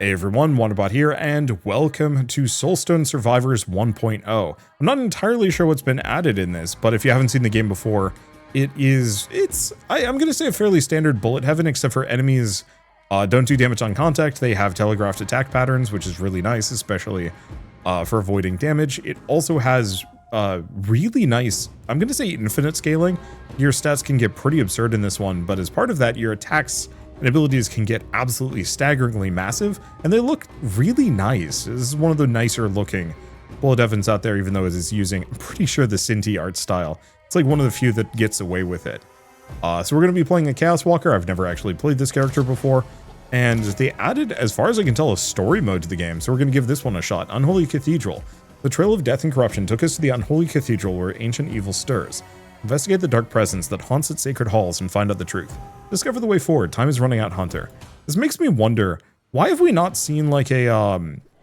Hey everyone, Wanderbot here, and welcome to Soulstone Survivors 1.0. I'm not entirely sure what's been added in this, but if you haven't seen the game before, I'm going to say a fairly standard bullet heaven, except for enemies don't do damage on contact. They have telegraphed attack patterns, which is really nice, especially for avoiding damage. It also has really nice, I'm going to say infinite scaling. Your stats can get pretty absurd in this one, but as part of that, your attacks and abilities can get absolutely staggeringly massive, and they look really nice. This is one of the nicer looking bullet heavens out there, even though it is using, I'm pretty sure, the Sinti art style. It's like one of the few that gets away with it. So we're going to be playing a Chaos Walker. I've never actually played this character before, and they added, as far as I can tell, a story mode to the game, so we're going to give this one a shot. Unholy Cathedral. The trail of death and corruption took us to the unholy cathedral where ancient evil stirs. Investigate the dark presence that haunts its sacred halls and find out the truth. Discover the way forward. Time is running out, Hunter. This makes me wonder, why have we not seen like a,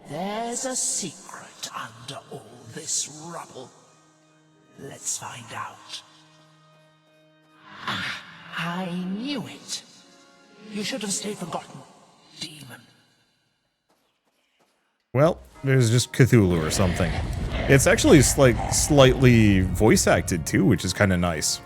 There's a secret under all this rubble. Let's find out. Ah, I knew it. You should have stayed forgotten, demon. Well, there's just Cthulhu or something. It's actually like slightly voice acted too, which is kind of nice.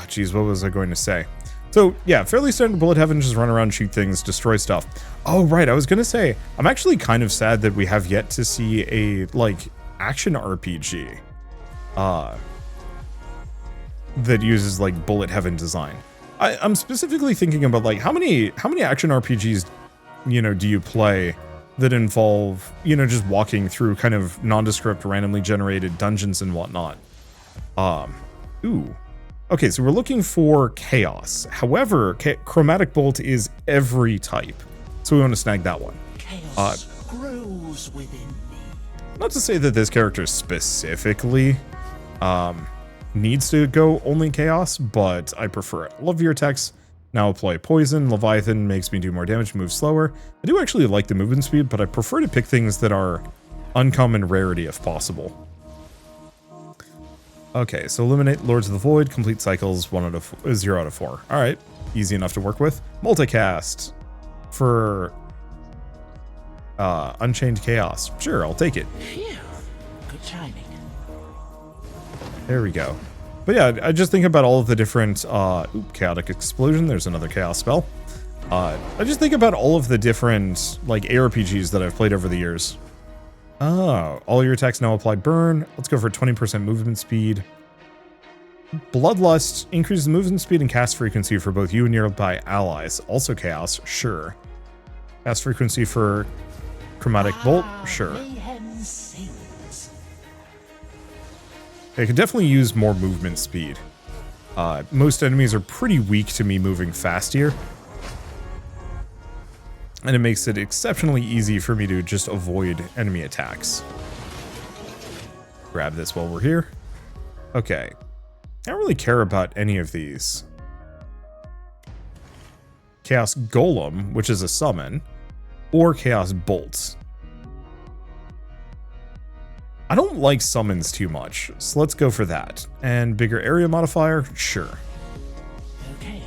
Geez, what was I going to say? So yeah, fairly standard bullet heaven, just run around, shoot things, destroy stuff. Oh right, I was gonna say, I'm actually kind of sad that we have yet to see a like action RPG that uses like bullet heaven design. I'm specifically thinking about like how many action RPGs, you know, do you play that involve, you know, just walking through kind of nondescript, randomly generated dungeons and whatnot. Ooh. Okay, so we're looking for chaos. However, chromatic bolt is every type, so we want to snag that one. Chaos grows within me. Not to say that this character specifically needs to go only chaos, but I prefer it. Love your attacks. Now apply poison. Leviathan makes me do more damage, move slower. I do actually like the movement speed, but I prefer to pick things that are uncommon rarity if possible. Okay, so eliminate Lords of the Void, complete cycles 0 out of 4. All right, easy enough to work with. Multicast for Unchained Chaos. Sure, I'll take it. Phew. Good timing. There we go. But yeah, I just think about all of the different, Chaotic Explosion, there's another Chaos spell. I just think about all of the different, like, ARPGs that I've played over the years. Oh, all your attacks now apply burn. Let's go for 20% movement speed. Bloodlust increases movement speed and cast frequency for both you and nearby allies. Also chaos, sure. Cast frequency for chromatic bolt, sure. I could definitely use more movement speed. Most enemies are pretty weak to me moving fast here. And it makes it exceptionally easy for me to just avoid enemy attacks. Grab this while we're here. Okay. I don't really care about any of these. Chaos Golem, which is a summon, or Chaos Bolt. I don't like summons too much, so let's go for that. And bigger area modifier? Sure. Okay,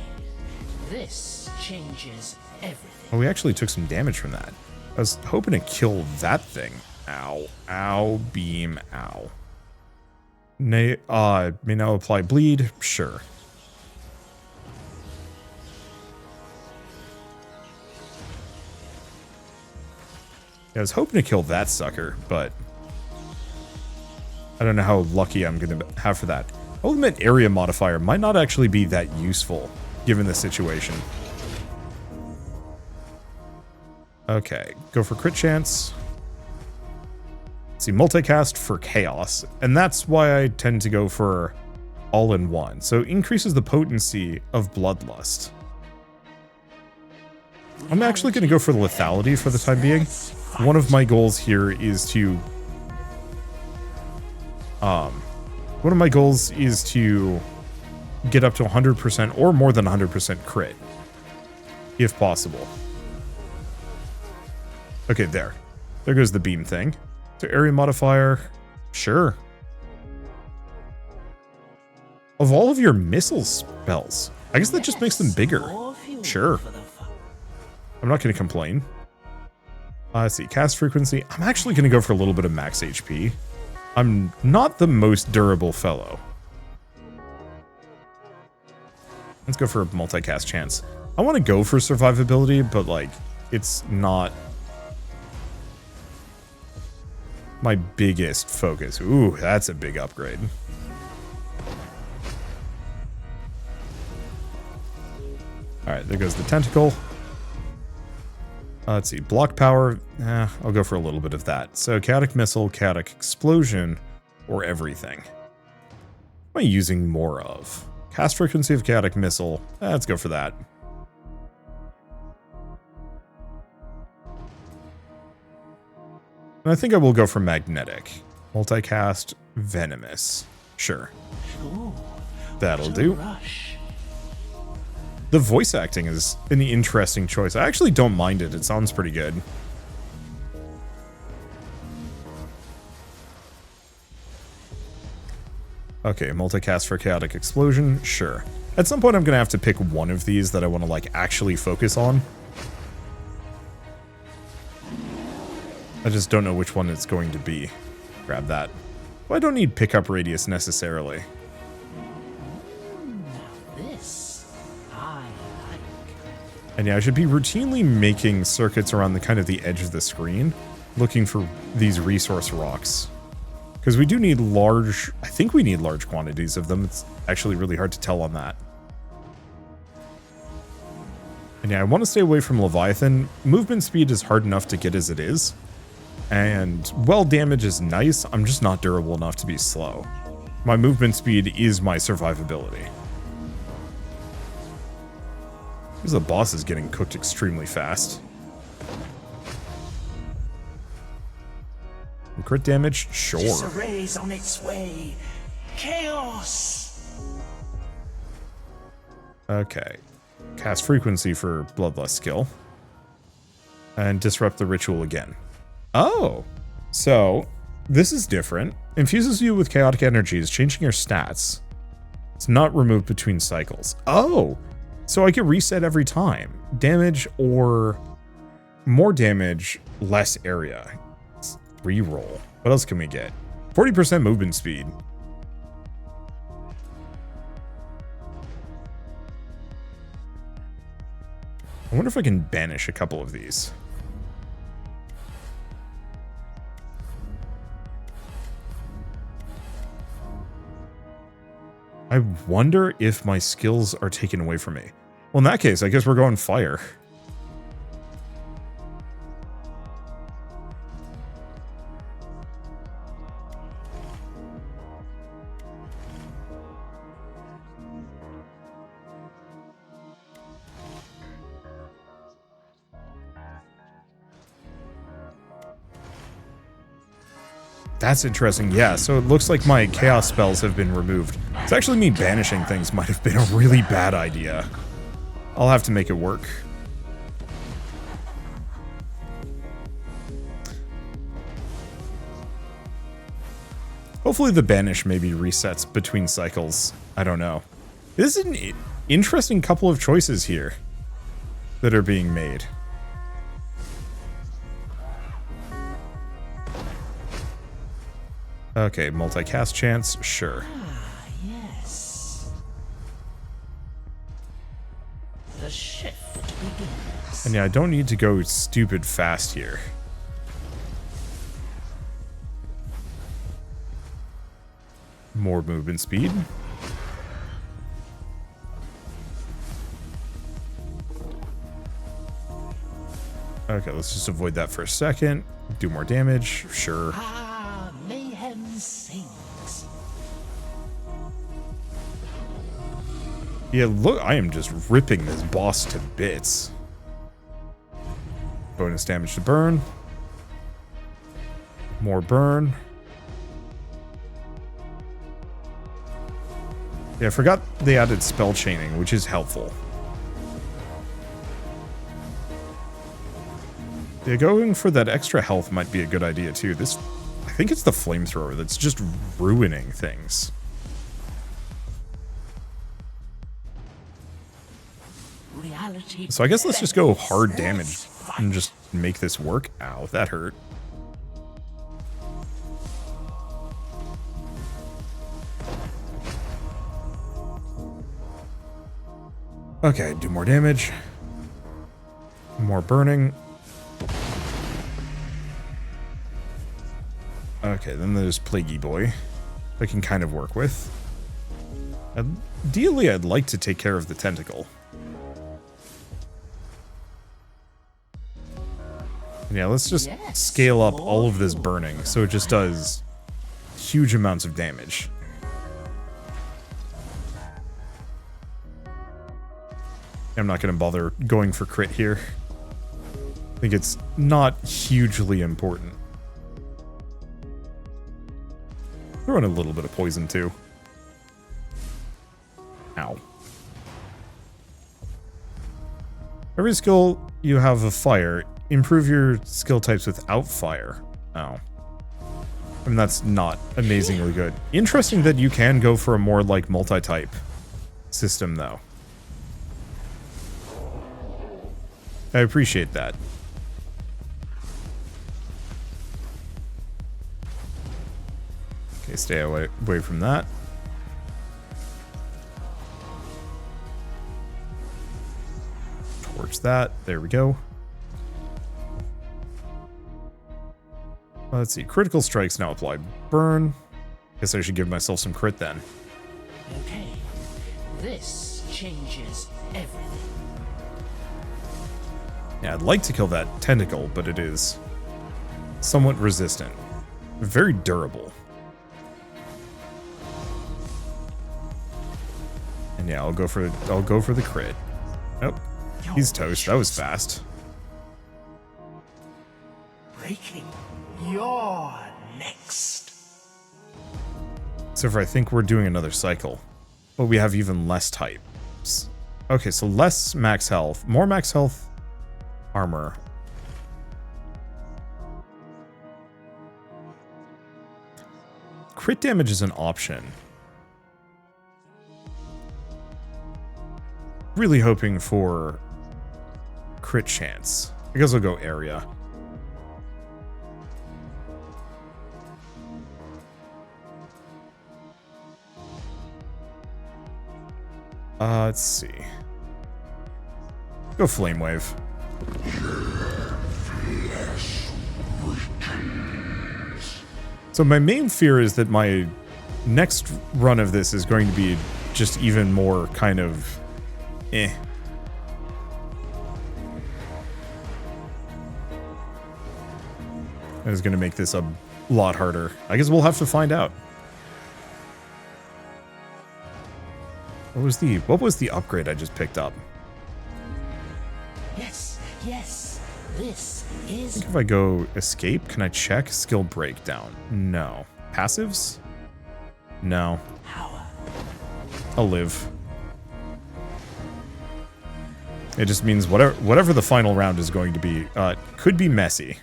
this changes everything. Oh, we actually took some damage from that. I was hoping to kill that thing. Ow. Ow. Beam. Ow. May now apply bleed? Sure. Yeah, I was hoping to kill that sucker, but I don't know how lucky I'm going to have for that. Ultimate area modifier might not actually be that useful, given the situation. Okay, go for crit chance. Let's see, multicast for chaos, and that's why I tend to go for all-in-one. So increases the potency of bloodlust. I'm actually going to go for the lethality for the time being. One of my goals here is to get up to 100% or more than 100% crit, if possible. Okay, there goes the beam thing. So area modifier, sure. Of all of your missile spells, I guess that just makes them bigger. Sure. I'm not going to complain. Let's see, cast frequency. I'm actually going to go for a little bit of max HP. I'm not the most durable fellow. Let's go for a multicast chance. I want to go for survivability, but like, it's not my biggest focus. Ooh, that's a big upgrade. Alright, there goes the tentacle. Let's see, block power. I'll go for a little bit of that. So chaotic missile, chaotic explosion, or everything. What am I using more of? Cast frequency of chaotic missile. Let's go for that. And I think I will go for magnetic. Multicast, venomous. Sure. Ooh, that'll do. Rush. The voice acting is an interesting choice. I actually don't mind it. It sounds pretty good. Okay, multicast for chaotic explosion. Sure. At some point, I'm going to have to pick one of these that I want to, like, actually focus on. I just don't know which one it's going to be. Grab that. Well, I don't need pickup radius necessarily. And yeah, I should be routinely making circuits around the kind of the edge of the screen, looking for these resource rocks. Because we do need large, I think we need large quantities of them. It's actually really hard to tell on that. And yeah, I want to stay away from Leviathan. Movement speed is hard enough to get as it is. And well, damage is nice. I'm just not durable enough to be slow. My movement speed is my survivability. Because the boss is getting cooked extremely fast. And crit damage? Sure. Disarray's on its way. Chaos! Okay. Cast frequency for Bloodlust skill. And disrupt the ritual again. Oh! So, this is different. Infuses you with chaotic energies, changing your stats. It's not removed between cycles. Oh! So I get reset every time. Damage or more damage, less area. Reroll. What else can we get? 40% movement speed. I wonder if I can banish a couple of these. I wonder if my skills are taken away from me. Well, in that case, I guess we're going fire. That's interesting. Yeah, so it looks like my chaos spells have been removed. It's actually me banishing things might have been a really bad idea. I'll have to make it work. Hopefully the banish maybe resets between cycles. I don't know. This is an interesting couple of choices here that are being made. Okay, multicast chance, sure. Ah, yes. The shift begins. And yeah, I don't need to go stupid fast here. More movement speed. Okay, let's just avoid that for a second. Do more damage, sure. Mayhem sings. Yeah, look, I am just ripping this boss to bits. Bonus damage to burn. More burn. Yeah, I forgot they added spell chaining, which is helpful. Yeah, going for that extra health might be a good idea too. This, I think it's the flamethrower that's just ruining things. Reality So I guess let's just go hard damage and just make this work. Ow, that hurt. Okay, do more damage. More burning. Okay, then there's Plaguey Boy. I can kind of work with. Ideally, I'd like to take care of the tentacle. Yeah, let's just scale up all of this burning so it just does huge amounts of damage. I'm not going to bother going for crit here. I think it's not hugely important. Throw in a little bit of poison too. Ow. Every skill you have of fire, improve your skill types without fire. Oh. I mean, that's not amazingly good. Interesting that you can go for a more, like, multi-type system, though. I appreciate that. Okay, stay away from that. Torch that. There we go. Let's see. Critical strikes now apply. Burn. Guess I should give myself some crit then. Okay, this changes everything. Yeah, I'd like to kill that tentacle, but it is somewhat resistant. Very durable. And yeah, I'll go for the crit. Nope. He's toast. That was fast. Breaking. You're next. So I think we're doing another cycle. But we have even less types. Okay, so less max health. More max health armor. Crit damage is an option. Really hoping for crit chance. I guess I'll go area. Let's see. Go Flame Wave. So my main fear is that my next run of this is going to be just even more kind of eh. That is going to make this a lot harder. I guess we'll have to find out. What was the upgrade I just picked up? Yes, yes. This is. I think if I go escape, can I check skill breakdown? No. Passives? No. Power. I'll live. It just means whatever the final round is going to be, could be messy.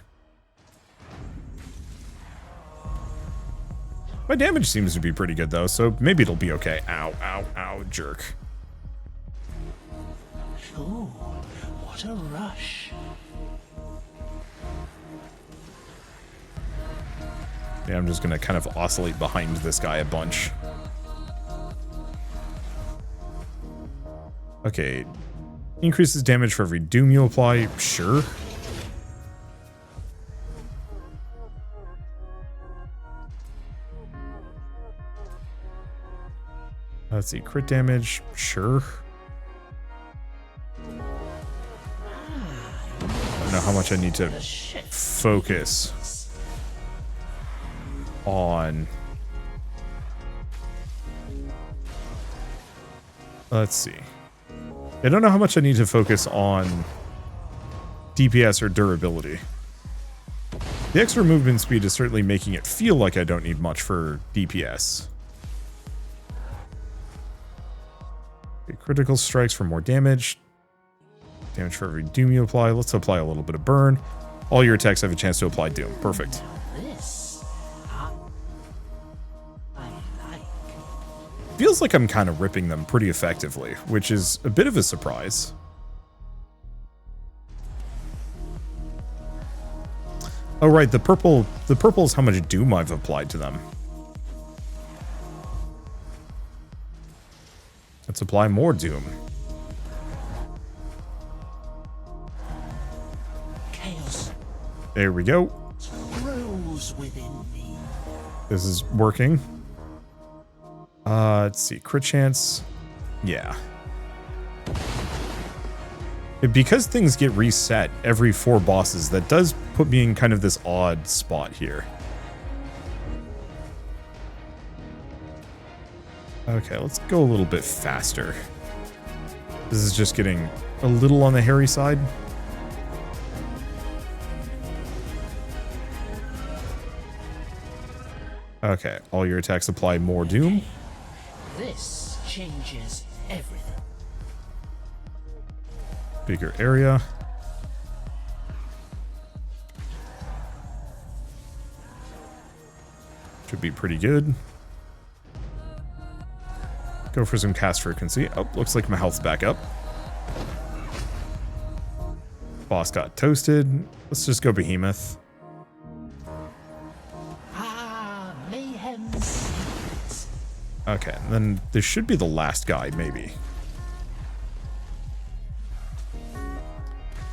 My damage seems to be pretty good though, so maybe it'll be okay. Ow, ow, ow, jerk. Ooh, what a rush. Yeah, I'm just gonna kind of oscillate behind this guy a bunch. Okay. Increases damage for every doom you apply. Sure. Let's see. Crit damage. Sure. I don't know how much I need to focus on. Let's see. I don't know how much I need to focus on DPS or durability. The extra movement speed is certainly making it feel like I don't need much for DPS. Okay, critical strikes for more damage. Damage for every doom you apply. Let's apply a little bit of burn. All your attacks have a chance to apply doom. Perfect. This I like. Feels like I'm kind of ripping them pretty effectively, which is a bit of a surprise. Oh, right, the purple is how much doom I've applied to them. Let's apply more doom. Chaos There we go. grows within me. This is working. Let's see, crit chance. Yeah. Because things get reset every 4 bosses, that does put me in kind of this odd spot here. Okay, let's go a little bit faster. This is just getting a little on the hairy side. Okay, all your attacks apply more doom. This changes everything. Bigger area. Should be pretty good. Go for some cast frequency. Oh, looks like my health's back up. Boss got toasted. Let's just go Behemoth. Ah, mayhem seeds. Okay, and then this should be the last guy, maybe.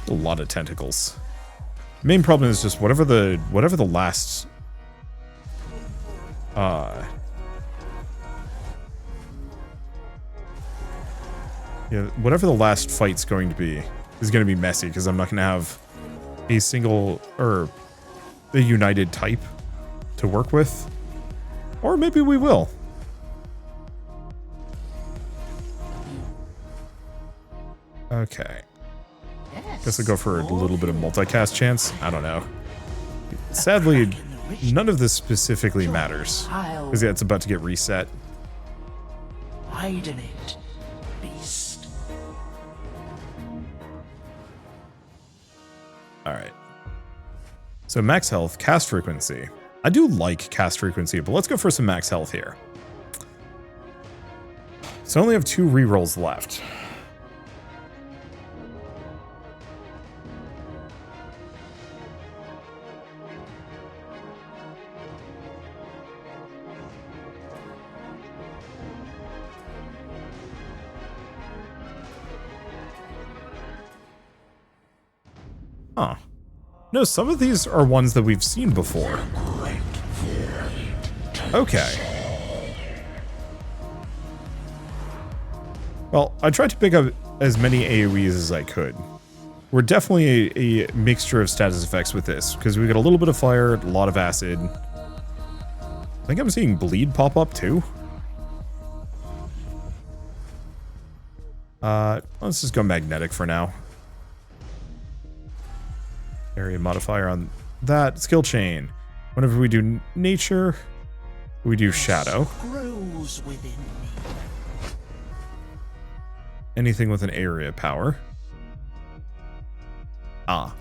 A lot of tentacles. Main problem is just whatever the last yeah, whatever the last fight's going to be is going to be messy because I'm not going to have a single or a united type to work with. Or maybe we will. Okay. Guess I'll go for a little bit of multicast chance. I don't know. Sadly, none of this specifically matters. Because yeah, it's about to get reset. Hide in it, beast. Alright. So max health, cast frequency. I do like cast frequency, but let's go for some max health here. So I only have 2 rerolls left. Huh. No, some of these are ones that we've seen before. Okay. Well, I tried to pick up as many AoEs as I could. We're definitely a mixture of status effects with this, because we got a little bit of fire, a lot of acid. I think I'm seeing bleed pop up too. Let's just go magnetic for now. Area modifier on that. Skill chain. Whenever we do nature, we do shadow. Grows within me. Anything with an area power. Ah.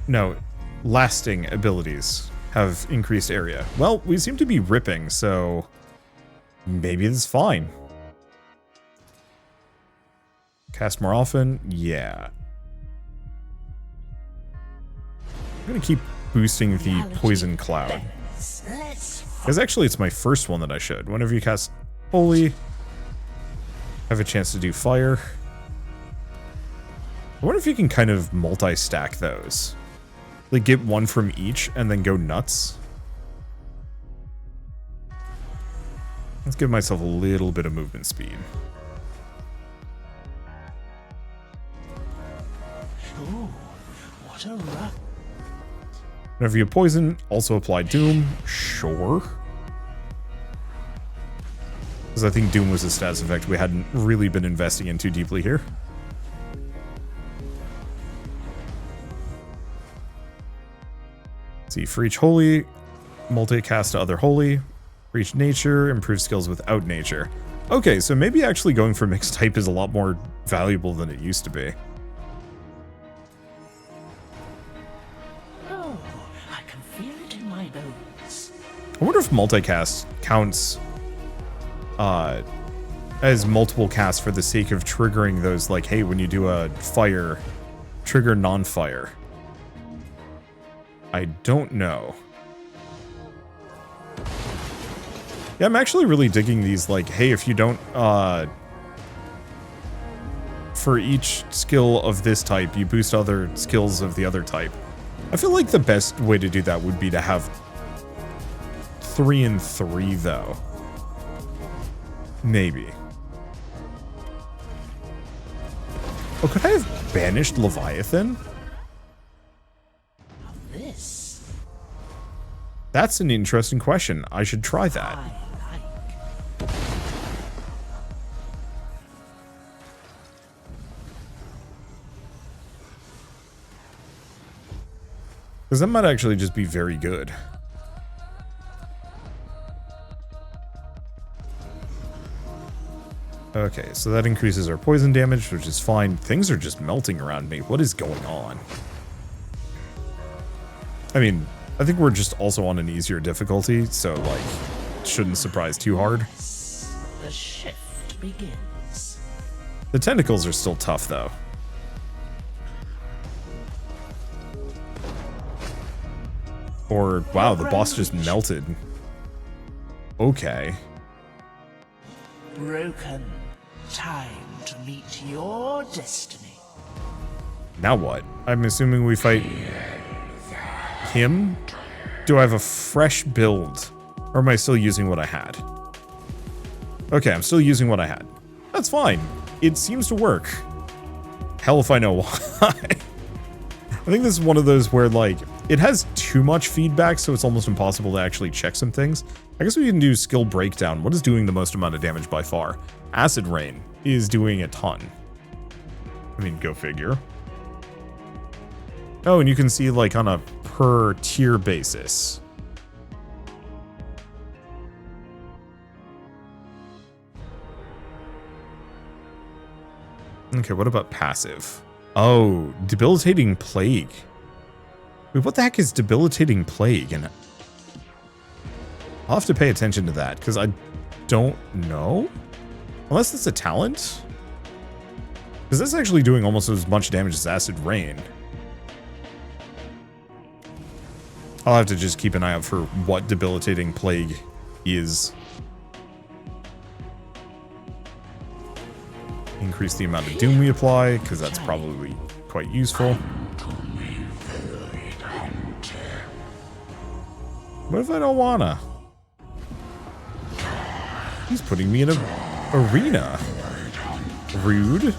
No. Lasting abilities have increased area. Well, we seem to be ripping, so maybe it's fine. Cast more often? Yeah. I'm going to keep boosting the poison cloud. Because actually it's my first one that I should. Whenever you cast holy, have a chance to do fire. I wonder if you can kind of multi-stack those. Like get one from each and then go nuts. Let's give myself a little bit of movement speed. Ooh, what a rough. Whenever you poison, also apply Doom. Sure. Because I think Doom was a status effect we hadn't really been investing in too deeply here. Let's see, for each holy, multicast to other holy. For each nature, improve skills without nature. Okay, so maybe actually going for mixed type is a lot more valuable than it used to be. I wonder if multicast counts as multiple casts for the sake of triggering those, like, hey, when you do a fire, trigger non-fire. I don't know. Yeah, I'm actually really digging these, like, hey, if you don't, for each skill of this type, you boost other skills of the other type. I feel like the best way to do that would be to have 3 and 3, though. Maybe. Oh, could I have banished Leviathan? This That's an interesting question. I should try that. I like. Because that might actually just be very good. Okay, so that increases our poison damage, which is fine. Things are just melting around me. What is going on? I mean, I think we're just also on an easier difficulty, so, like, shouldn't surprise too hard. The shift begins. The tentacles are still tough, though. Or, wow, the boss just melted. Okay. Broken. Time to meet your destiny. Now what? I'm assuming we fight him? Do I have a fresh build? Or am I still using what I had? Okay, I'm still using what I had. That's fine. It seems to work. Hell if I know why. I think this is one of those where, like, it has too much feedback, so it's almost impossible to actually check some things. I guess we can do skill breakdown. What is doing the most amount of damage by far? Acid Rain is doing a ton. I mean, go figure. Oh, and you can see, like, on a per tier basis. Okay, what about passive? Oh, Debilitating Plague. Wait, what the heck is Debilitating Plague? And I'll have to pay attention to that, because I don't know. Unless it's a talent? Because that's actually doing almost as much damage as Acid Rain. I'll have to just keep an eye out for what Debilitating Plague is. Increase the amount of Doom we apply, because that's probably quite useful. What if I don't wanna? He's putting me in a arena. Rude.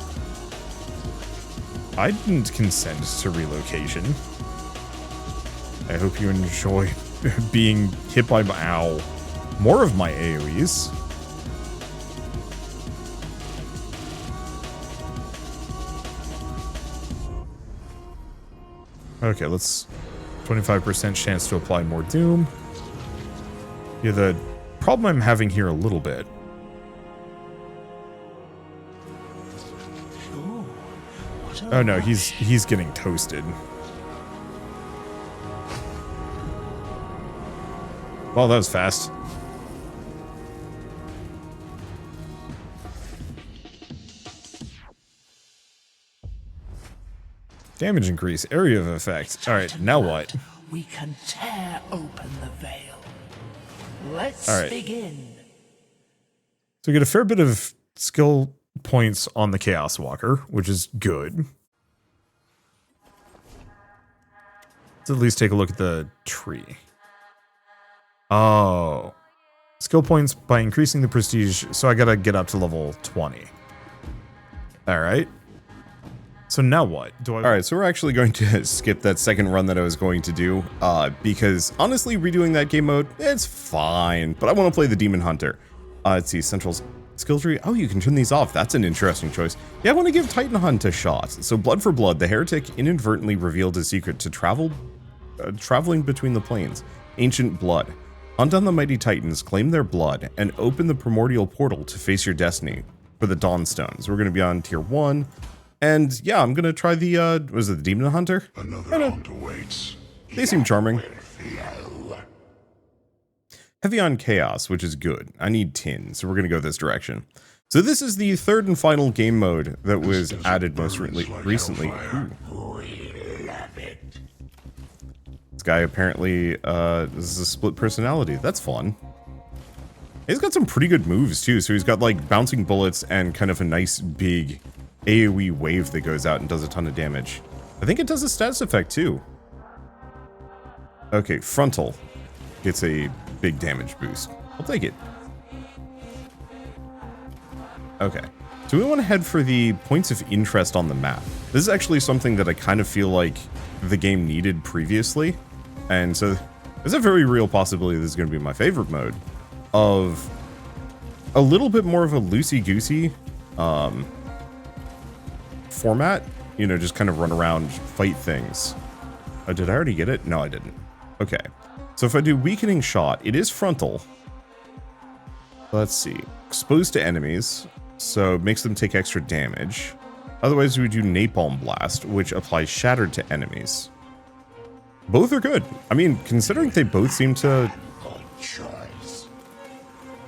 I didn't consent to relocation. I hope you enjoy being hit by my owl. More of my AoEs. Okay, let's 25% chance to apply more Doom. Yeah, the problem I'm having here a little bit. Oh no, he's getting toasted. Well, that was fast. Damage increase, area of effect. Alright, now what? We can tear open the veil. Let's begin. So we get a fair bit of skill points on the Chaos Walker, which is good. Let's at least take a look at the tree. Oh. Skill points by increasing the prestige, so I gotta get up to level 20. Alright. So now what? Alright, so we're actually going to skip that second run that I was going to do, because honestly, redoing that game mode, it's fine, but I want to play the Demon Hunter. Let's see, Central Skill Tree. Oh, you can turn these off. That's an interesting choice. Yeah, I want to give Titan Hunt a shot. So Blood for Blood, the heretic inadvertently revealed his secret to traveling between the planes. Ancient Blood. Hunt down the mighty Titans, claim their blood, and open the primordial portal to face your destiny for the Dawnstones. We're going to be on tier 1. And yeah, I'm going to try the, was it the Demon Hunter? Another hunt awaits. They seem charming. Heavy on Chaos, which is good. I need tin, so we're going to go this direction. So this is the third and final game mode that was added most recently. Ooh. It's This guy apparently this is a split personality. That's fun. He's got some pretty good moves too. So he's got like bouncing bullets and kind of a nice big AoE wave that goes out and does a ton of damage. I think it does a status effect too. Okay, frontal gets a big damage boost. I'll take it. Okay, so we want to head for the points of interest on the map. This is actually something that I kind of feel like the game needed previously. And so there's a very real possibility this is going to be my favorite mode of a little bit more of a loosey-goosey format. You know, just kind of run around, fight things. Oh, did I already get it? No, I didn't. Okay. So if I do weakening shot, it is frontal. Let's see. Exposed to enemies, so it makes them take extra damage. Otherwise, we do napalm blast, which applies shattered to enemies. Both are good. I mean, considering they both seem to...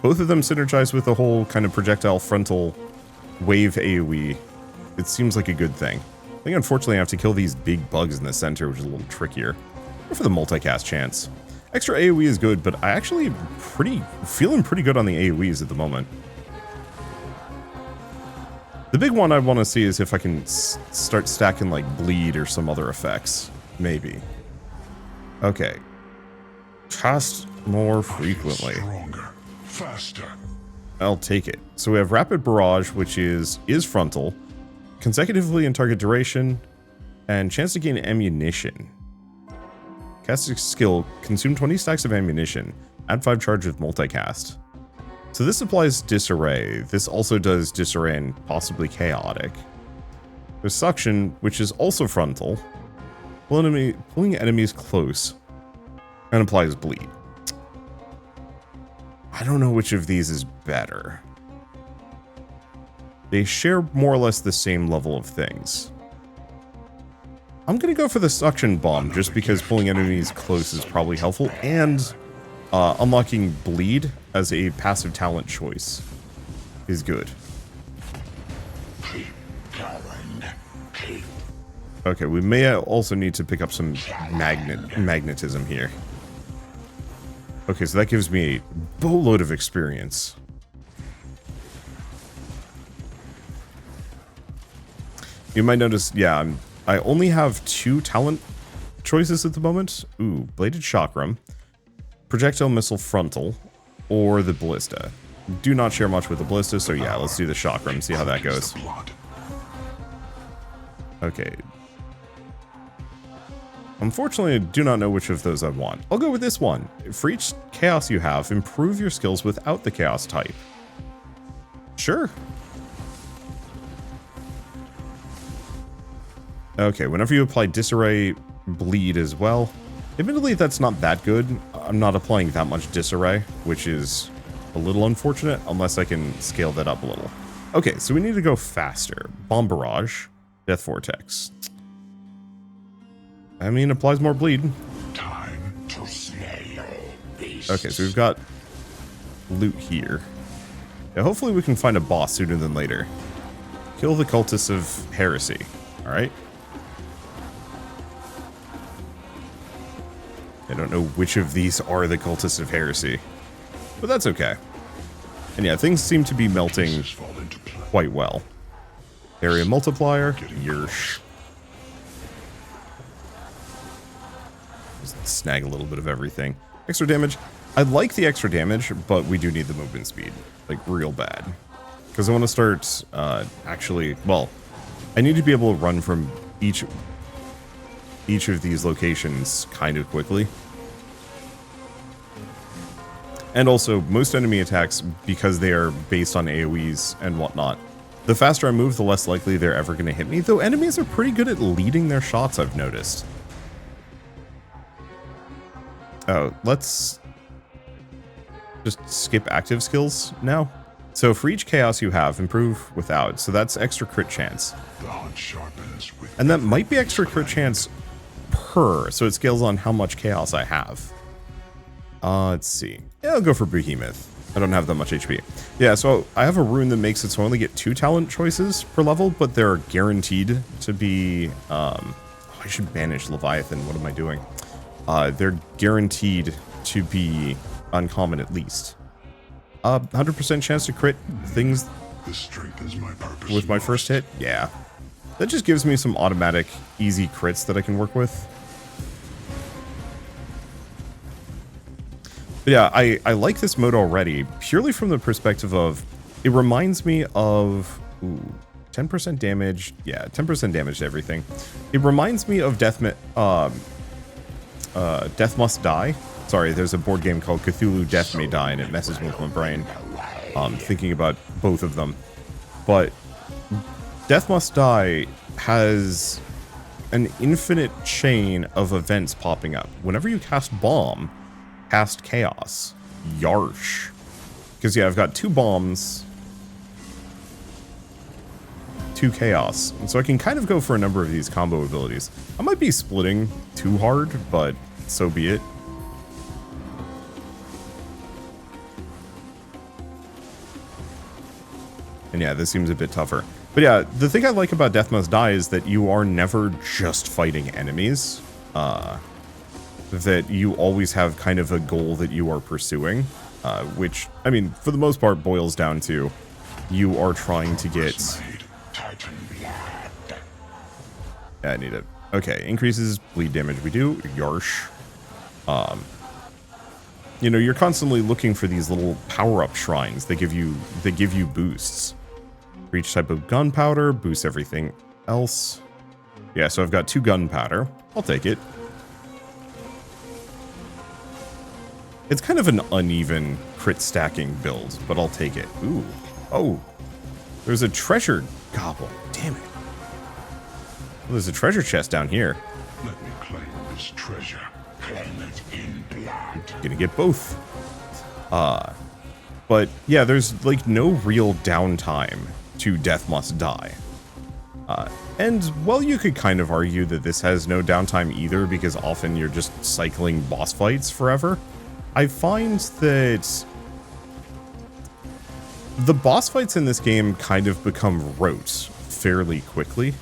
Both of them synergize with the whole kind of projectile frontal wave AoE. It seems like a good thing. I think unfortunately I have to kill these big bugs in the center, which is a little trickier. Go for the multicast chance. Extra AoE is good, but I actually feeling pretty good on the AoEs at the moment. The big one I want to see is if I can start stacking like bleed or some other effects. Maybe. Okay. Cast more frequently. Stronger, faster. I'll take it. So we have Rapid Barrage, which is frontal, consecutively in target duration, and chance to gain ammunition. Cast a skill, consume 20 stacks of ammunition, add 5 charge with multicast. So this applies Disarray. This also does Disarray and possibly Chaotic. There's Suction, which is also frontal, pulling enemies close, and applies Bleed. I don't know which of these is better. They share more or less the same level of things. I'm gonna go for the Suction Bomb just because pulling enemies close is probably helpful, and unlocking Bleed as a passive talent choice is good. Okay, we may also need to pick up some magnetism here. Okay, so that gives me a boatload of experience. You might notice, yeah, I only have 2 talent choices at the moment. Ooh, Bladed Chakram, Projectile Missile Frontal, or the Ballista. Do not share much with the Ballista, so yeah, let's do the Chakram, see how that goes. Okay. Unfortunately, I do not know which of those I want. I'll go with this one. For each chaos you have, improve your skills without the chaos type. Sure. Okay, whenever you apply Disarray, Bleed as well. Admittedly, that's not that good. I'm not applying that much Disarray, which is a little unfortunate, unless I can scale that up a little. Okay, so we need to go faster. Bomb Barrage, Death Vortex. I mean, applies more bleed. Time to slay your beast. Okay, so we've got loot here. Yeah, hopefully we can find a boss sooner than later. Kill the Cultists of Heresy. Alright. I don't know which of these are the Cultists of Heresy, but that's okay. And yeah, things seem to be melting quite well. Area Multiplier, Yersh. Just snag a little bit of everything. Extra damage. I like the extra damage, but we do need the movement speed. Like, real bad. Because I want to start, actually, well, I need to be able to run from each of these locations kind of quickly. And also, most enemy attacks, because they are based on AoEs and whatnot, the faster I move, the less likely they're ever going to hit me. Though enemies are pretty good at leading their shots, I've noticed. Oh, let's just skip active skills now. So for each chaos you have, improve without. So that's extra crit chance. The hunt sharpens with And that might be extra crit chance per, so it scales on how much chaos I have. Let's see. Yeah, I'll go for Behemoth. I don't have that much HP. Yeah, so I have a rune that makes it so I only get 2 talent choices per level, but they're guaranteed to be... I should banish Leviathan. What am I doing? they're guaranteed to be uncommon at least. 100% chance to crit things The strength is my purpose. with my first hit? Yeah. That just gives me some automatic, easy crits that I can work with. But yeah, I like this mode already, purely from the perspective of, it reminds me of, 10% damage, yeah, 10% damage to everything. It reminds me of Death Must Die. Sorry, there's a board game called Cthulhu Death May Die, and it messes with my brain, thinking about both of them. But Death Must Die has an infinite chain of events popping up. Whenever you cast Bomb, cast Chaos. Yarsh. Because, yeah, I've got 2 bombs, 2 Chaos. And so I can kind of go for a number of these combo abilities. I might be splitting too hard, but so be it. And yeah, this seems a bit tougher. But yeah, the thing I like about Death Must Die is that you are never just fighting enemies. That you always have kind of a goal that you are pursuing. Which, I mean, for the most part boils down to you are trying to get... Yeah, I need it. Okay, increases bleed damage. We do. Yarsh. You know, you're constantly looking for these little power-up shrines that give you boosts. For each type of gunpowder, boosts everything else. Yeah, so I've got 2 gunpowder. I'll take it. It's kind of an uneven crit stacking build, but I'll take it. Ooh. Oh. There's a treasure gobble. Damn it. Well, there's a treasure chest down here. Let me claim this treasure. Claim it in blood. Gonna get both. But yeah, there's like no real downtime to Death Must Die. And while you could kind of argue that this has no downtime either, because often you're just cycling boss fights forever, I find that the boss fights in this game kind of become rote fairly quickly,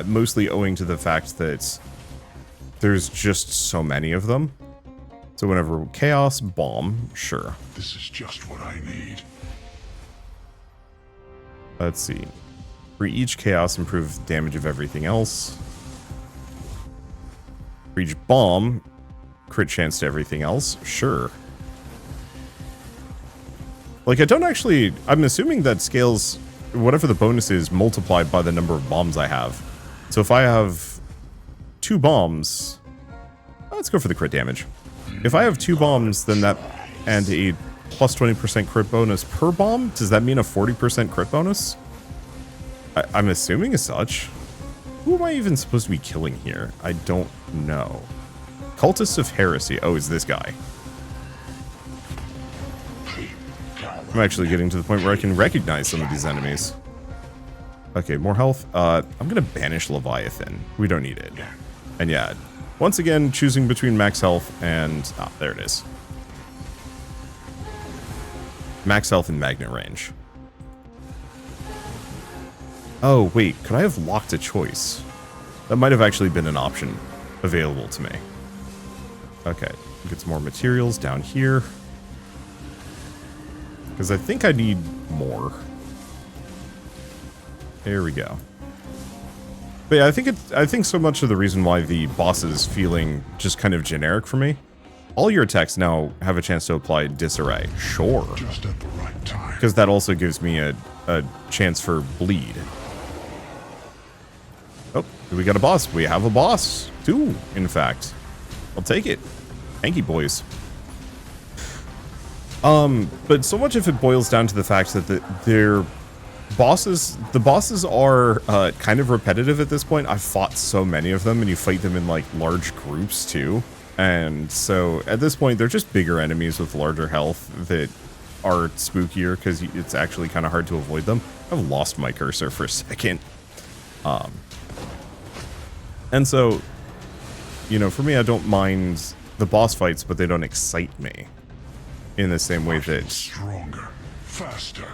mostly owing to the fact that there's just so many of them. So whenever Chaos, Bomb, sure. This is just what I need. Let's see. For each Chaos, improve damage of everything else. For each Bomb, crit chance to everything else, sure. Like, I don't actually... I'm assuming that scales, whatever the bonus is, multiplied by the number of bombs I have. So if I have 2 bombs... Let's go for the crit damage. If I have 2 bombs, then that... And a plus 20% crit bonus per bomb, does that mean a 40% crit bonus? I'm assuming as such. Who am I even supposed to be killing here? I don't know. Cultists of Heresy. Oh, it's this guy. I'm actually getting to the point where I can recognize some of these enemies. Okay, more health. I'm gonna banish Leviathan. We don't need it. And yeah, once again, choosing between max health and... Ah, there it is. Max health and magnet range. Oh, wait, could I have locked a choice? That might have actually been an option available to me. Okay, get some more materials down here. Because I think I need more. There we go. But yeah, I think so much of the reason why the boss is feeling just kind of generic for me. All your attacks now have a chance to apply Disarray. Sure. Just at the right time. Because that also gives me a chance for bleed. Oh, we got a boss. We have a boss, too, in fact. I'll take it. Thank you, boys. But so much of it boils down to the fact that the bosses are kind of repetitive at this point. I've fought so many of them, and you fight them in like large groups too. And so at this point, they're just bigger enemies with larger health that are spookier because it's actually kind of hard to avoid them. I've lost my cursor for a second. And so, you know, for me, I don't mind the boss fights, but they don't excite me in the same way that, Stronger, faster.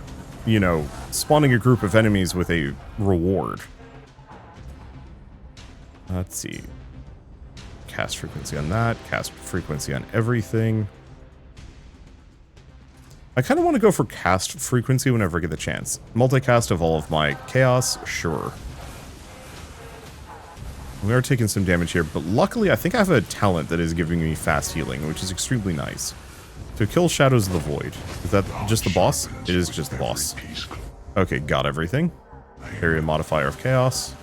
you know, spawning a group of enemies with a reward. Let's see. cast frequency on that, cast frequency on everything. I kind of want to go for cast frequency whenever I get the chance. Multicast of all of my chaos, sure. We are taking some damage here, but luckily I think I have a talent that is giving me fast healing, which is extremely nice. To kill Shadows of the Void. Is that just the boss? It is just the boss. Okay, got everything. Area modifier of chaos.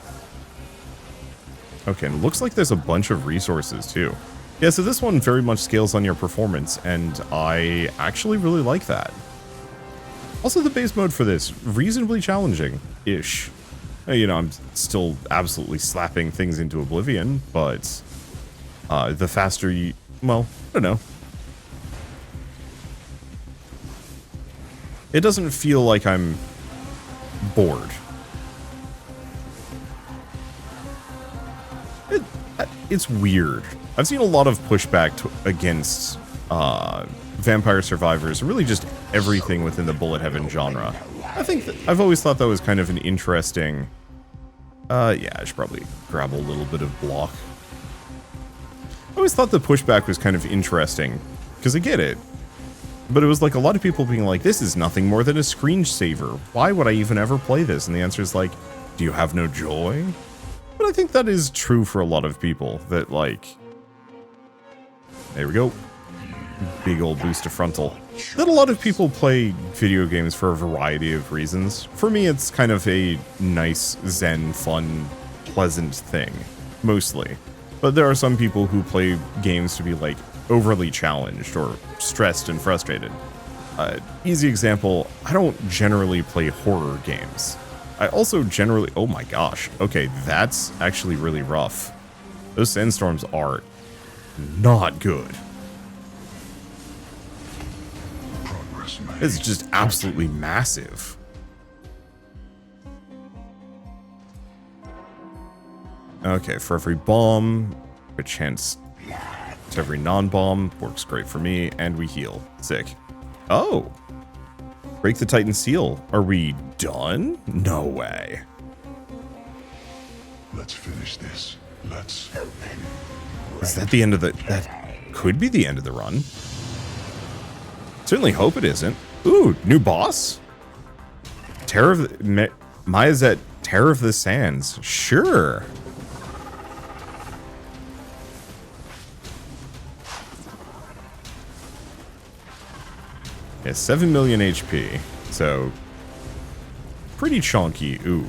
Okay, and it looks like there's a bunch of resources too. Yeah, so this one very much scales on your performance, and I actually really like that. Also, the base mode for this, reasonably challenging-ish. You know, I'm still absolutely slapping things into oblivion, but the faster you... Well, I don't know. It doesn't feel like I'm bored. It's weird. I've seen a lot of pushback against Vampire Survivors, really just everything within the bullet heaven genre. I think that I've always thought that was kind of an interesting... yeah, I should probably grab a little bit of block. I always thought the pushback was kind of interesting, because I get it. But it was like a lot of people being like, this is nothing more than a screensaver. Why would I even ever play this? And the answer is like, do you have no joy? But I think that is true for a lot of people, that like... There we go. Big old boost to frontal. That a lot of people play video games for a variety of reasons. For me, it's kind of a nice, zen, fun, pleasant thing. Mostly. But there are some people who play games to be like overly challenged or stressed and frustrated. Easy example, I don't generally play horror games. I also generally... Oh my gosh. Okay, that's actually really rough. Those sandstorms are not good. It's just absolutely massive. Okay, for every bomb, a chance to every non-bomb, works great for me, and we heal. Sick. Oh! Break the Titan seal. Are we done? No way. Let's finish this. Let's open. Is that the end of the... That could be the end of the run. Certainly hope it isn't. Ooh, new boss? Terror of the... Mayazet, Terror of the Sands. Sure. Yeah, 7 million HP. So, pretty chunky. Ooh.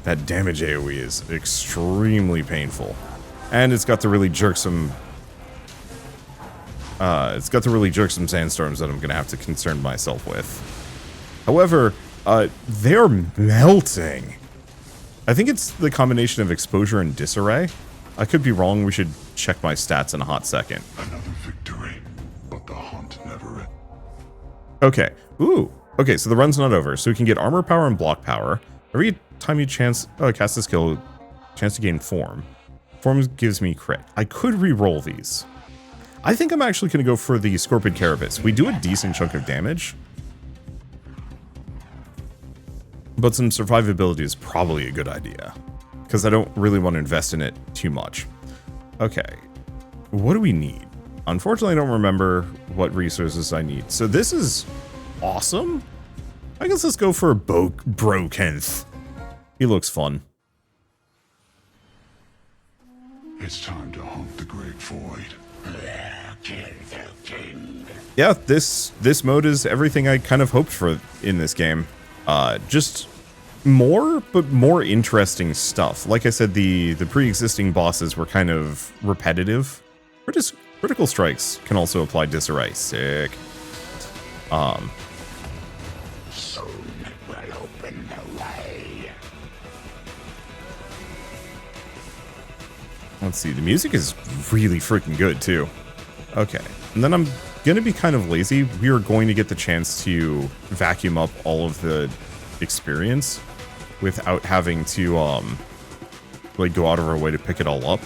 That damage AoE is extremely painful. And it's got the really jerksome... sandstorms that I'm going to have to concern myself with. However, they're melting. I think it's the combination of exposure and disarray. I could be wrong. We should check my stats in a hot second. Another victory, but the hunt never ends. Okay. Ooh. Okay, so the run's not over. So we can get armor power and block power. Every time you cast a skill, chance to gain form. Form gives me crit. I could re-roll these. I think I'm actually going to go for the Scorpion Carapace. We do a decent chunk of damage. But some survivability is probably a good idea. Because I don't really want to invest in it too much. Okay. What do we need? Unfortunately, I don't remember what resources I need. So this is awesome. I guess let's go for Brokenth. He looks fun. It's time to hunt the great void. Yeah, this mode is everything I kind of hoped for in this game. Just more, but more interesting stuff. Like I said, the pre-existing bosses were kind of repetitive. Critical strikes can also apply disarray. Sick. Soon will open the way. Let's see, the music is really freaking good too. Okay, and then I'm gonna be kind of lazy. We are going to get the chance to vacuum up all of the experience without having to like go out of our way to pick it all up.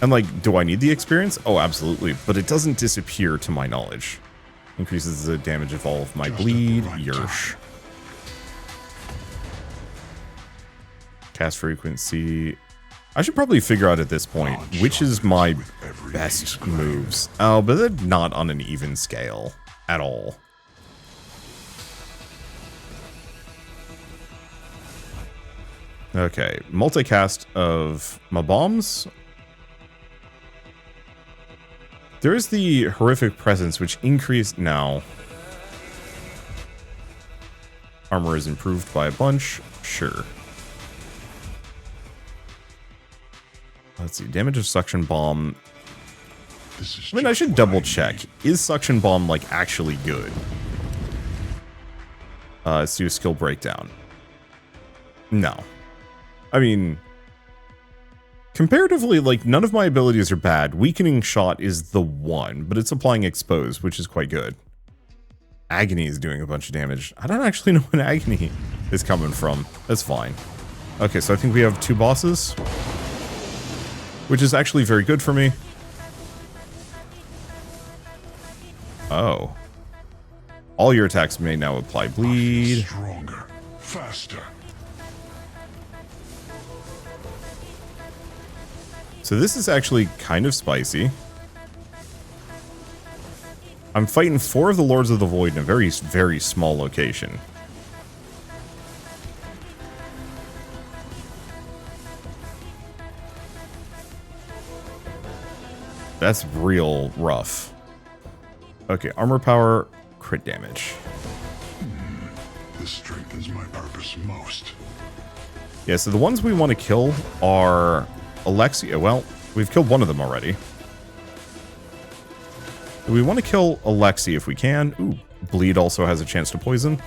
And like, do I need the experience? Oh, absolutely, but it doesn't disappear to my knowledge. Increases the damage of all of my bleed. Yersh. Cast frequency. I should probably figure out at this point which is my best moves. Oh, but they're not on an even scale at all. Okay, multicast of my bombs. There is the horrific presence, which increased now. Armor is improved by a bunch. Sure. Let's see. Damage of suction bomb. I mean, I should double check. Is suction bomb like actually good? Let's do a skill breakdown. No. I mean, comparatively, like, none of my abilities are bad. Weakening shot is the one, but it's applying expose, which is quite good. Agony is doing a bunch of damage. I don't actually know when agony is coming from. That's fine. Okay, so I think we have 2 bosses, which is actually very good for me. Oh. All your attacks may now apply bleed. Stronger, faster. So this is actually kind of spicy. I'm fighting 4 of the Lords of the Void in a very, very small location. That's real rough. Okay, armor power, crit damage. This strengthens my purpose most. Yeah, so the ones we want to kill are Alexia. Well, we've killed one of them already. We want to kill Alexia if we can. Ooh, bleed also has a chance to poison.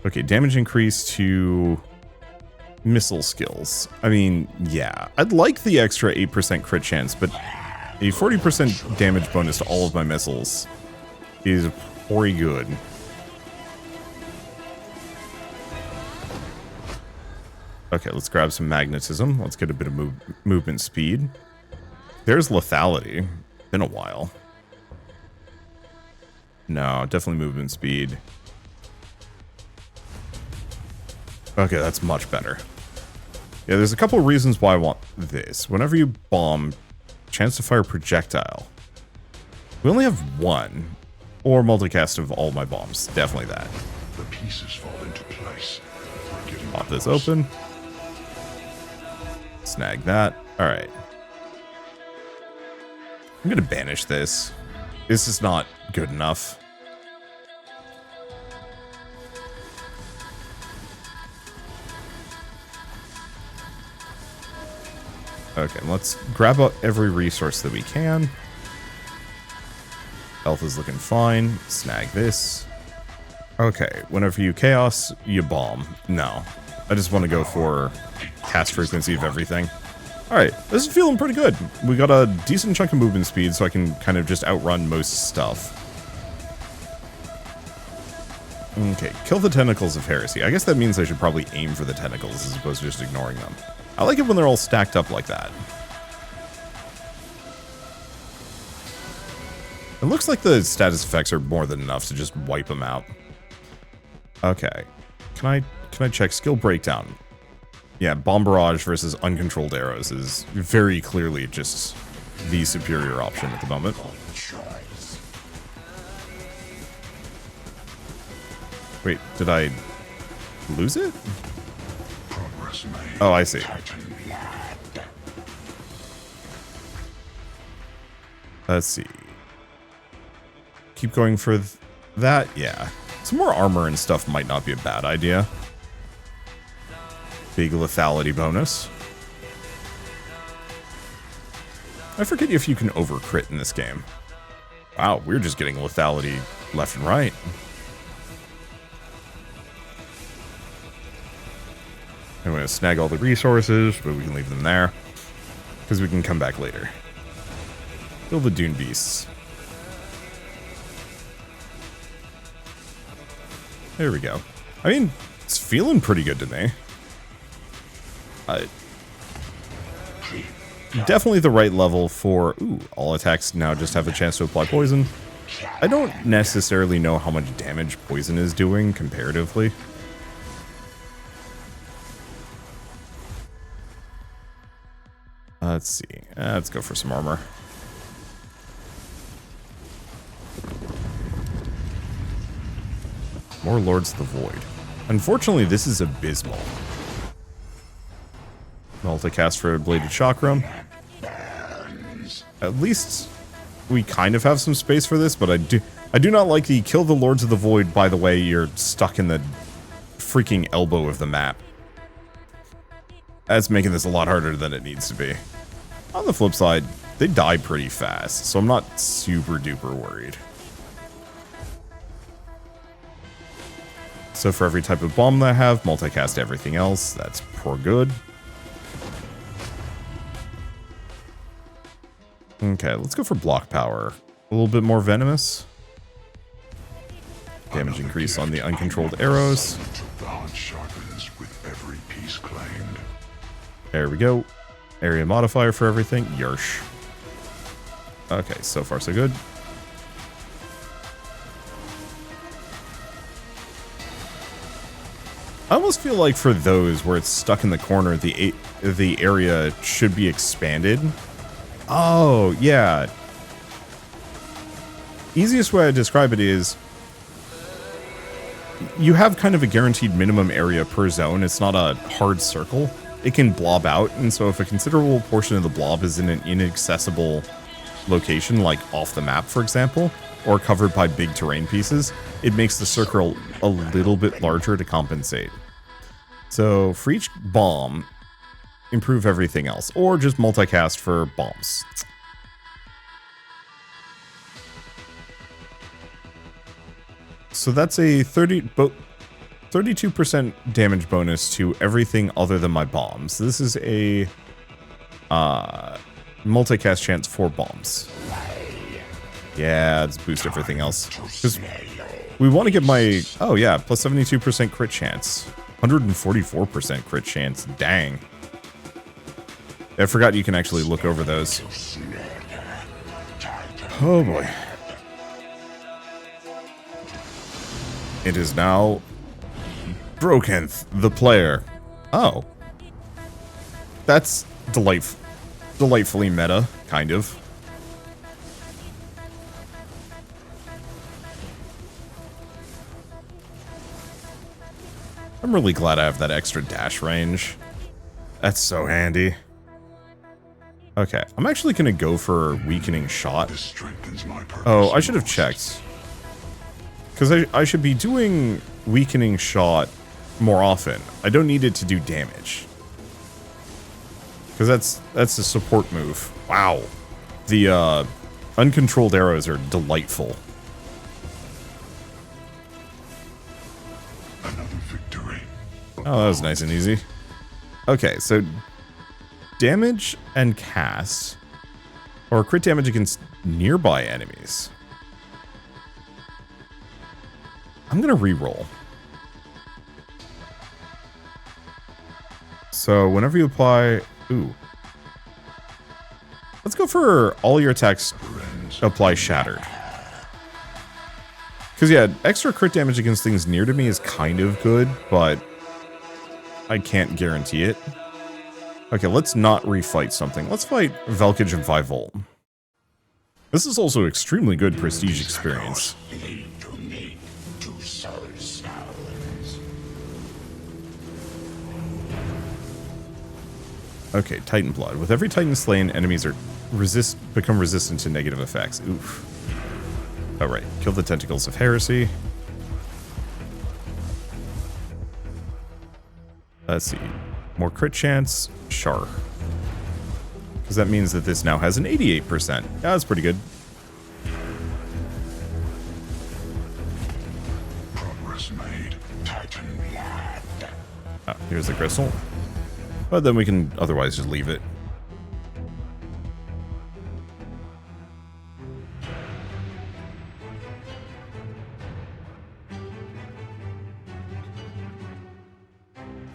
Okay, damage increase to missile skills. I mean, yeah, I'd like the extra 8% crit chance, but a 40% damage bonus to all of my missiles is pretty good. Okay, let's grab some magnetism. Let's get a bit of movement speed. There's lethality. Been a while. No, definitely movement speed. Okay, that's much better. Yeah, there's a couple of reasons why I want this. Whenever you bomb, chance to fire projectile. We only have 1. Or multicast of all my bombs. Definitely that. The pieces fall into place. We're getting Pop this close. open. Snag that. Alright. I'm gonna banish this. This is not good enough. Okay, let's grab up every resource that we can. Health is looking fine. Snag this. Okay, whenever you chaos, you bomb. No. I just want to go for cast frequency of everything. Alright, this is feeling pretty good. We got a decent chunk of movement speed, so I can kind of just outrun most stuff. Okay, kill the tentacles of heresy. I guess that means I should probably aim for the tentacles as opposed to just ignoring them. I like it when they're all stacked up like that. It looks like the status effects are more than enough to just wipe them out. Okay. Can I check skill breakdown? Yeah, bomb barrage versus uncontrolled arrows is very clearly just the superior option at the moment. Wait, did I lose it? Progress made. Oh, I see. Titan blood. Let's see. Keep going for that? Yeah. Some more armor and stuff might not be a bad idea. Big lethality bonus. I forget if you can over-crit in this game. Wow, we're just getting lethality left and right. I'm going to snag all the resources, but we can leave them there. Because we can come back later. Kill the Dune Beasts. There we go. I mean, it's feeling pretty good to me. Definitely the right level for... Ooh, all attacks now just have a chance to apply poison. I don't necessarily know how much damage poison is doing comparatively. Let's see. Let's go for some armor. More Lords of the Void. Unfortunately, this is abysmal. Multicast for Bladed Chakram. At least we kind of have some space for this, but I do not like the kill the Lords of the Void, by the way you're stuck in the freaking elbow of the map. That's making this a lot harder than it needs to be. On the flip side, they die pretty fast, so I'm not super duper worried. So for every type of bomb that I have, multicast everything else. That's poor good. Okay, let's go for block power. A little bit more venomous. Damage increase on the uncontrolled arrows. There we go. Area modifier for everything. Yersh. Okay, so far so good. I almost feel like for those where it's stuck in the corner, the area should be expanded. Oh, yeah. Easiest way to describe it is you have kind of a guaranteed minimum area per zone. It's not a hard circle. It can blob out, and so if a considerable portion of the blob is in an inaccessible location, like off the map, for example, or covered by big terrain pieces, it makes the circle a little bit larger to compensate. So for each bomb, improve everything else, or just multicast for bombs. So that's a 32% damage bonus to everything other than my bombs. This is a multicast chance for bombs. Yeah, let's boost everything else. Because we want to get my... Oh yeah, plus 72% crit chance. 144% crit chance. Dang. I forgot you can actually look over those. Oh boy. It is now Brokenth, the player. Oh. That's delightfully meta, kind of. I'm really glad I have that extra dash range. That's so handy. Okay, I'm actually going to go for Weakening Shot. Oh, I should have checked. Because I should be doing Weakening Shot more often. I don't need it to do damage. Because that's a support move. Wow. The uncontrolled arrows are delightful. Oh, that was nice and easy. Okay, so damage and cast, or crit damage against nearby enemies. I'm gonna reroll. So whenever you apply, ooh, let's go for all your attacks apply Shattered. Because yeah, extra crit damage against things near to me is kind of good, but I can't guarantee it. Okay, let's not refight something. Let's fight Velkage and 5-Volt. This is also extremely good prestige experience. Okay, Titan Blood. With every Titan slain, enemies become resistant to negative effects. Oof. Alright, kill the Tentacles of Heresy. Let's see. More crit chance. Char. Because that means that this now has an 88%. Yeah, that's pretty good. Progress made. Titan blood. Oh, here's the crystal. But then we can otherwise just leave it.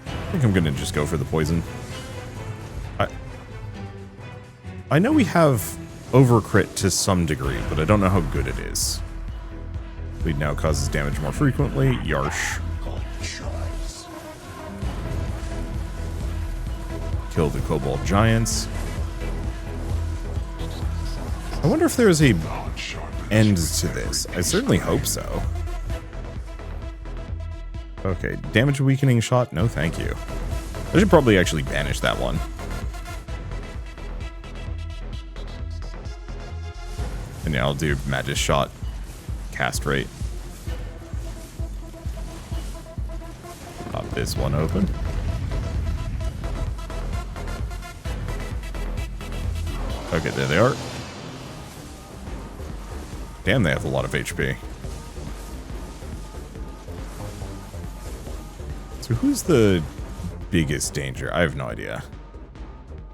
I think I'm gonna just go for the poison. I know we have overcrit to some degree, but I don't know how good it is. Bleed now causes damage more frequently. Yarsh. Kill the Cobalt Giants. I wonder if there's a Not sharp end to this. I certainly hope so. Okay, damage weakening shot? No, thank you. I should probably actually banish that one. And yeah, I'll do Magus shot. Cast rate. Pop this one open. Okay, there they are. Damn, they have a lot of HP. So who's the biggest danger? I have no idea.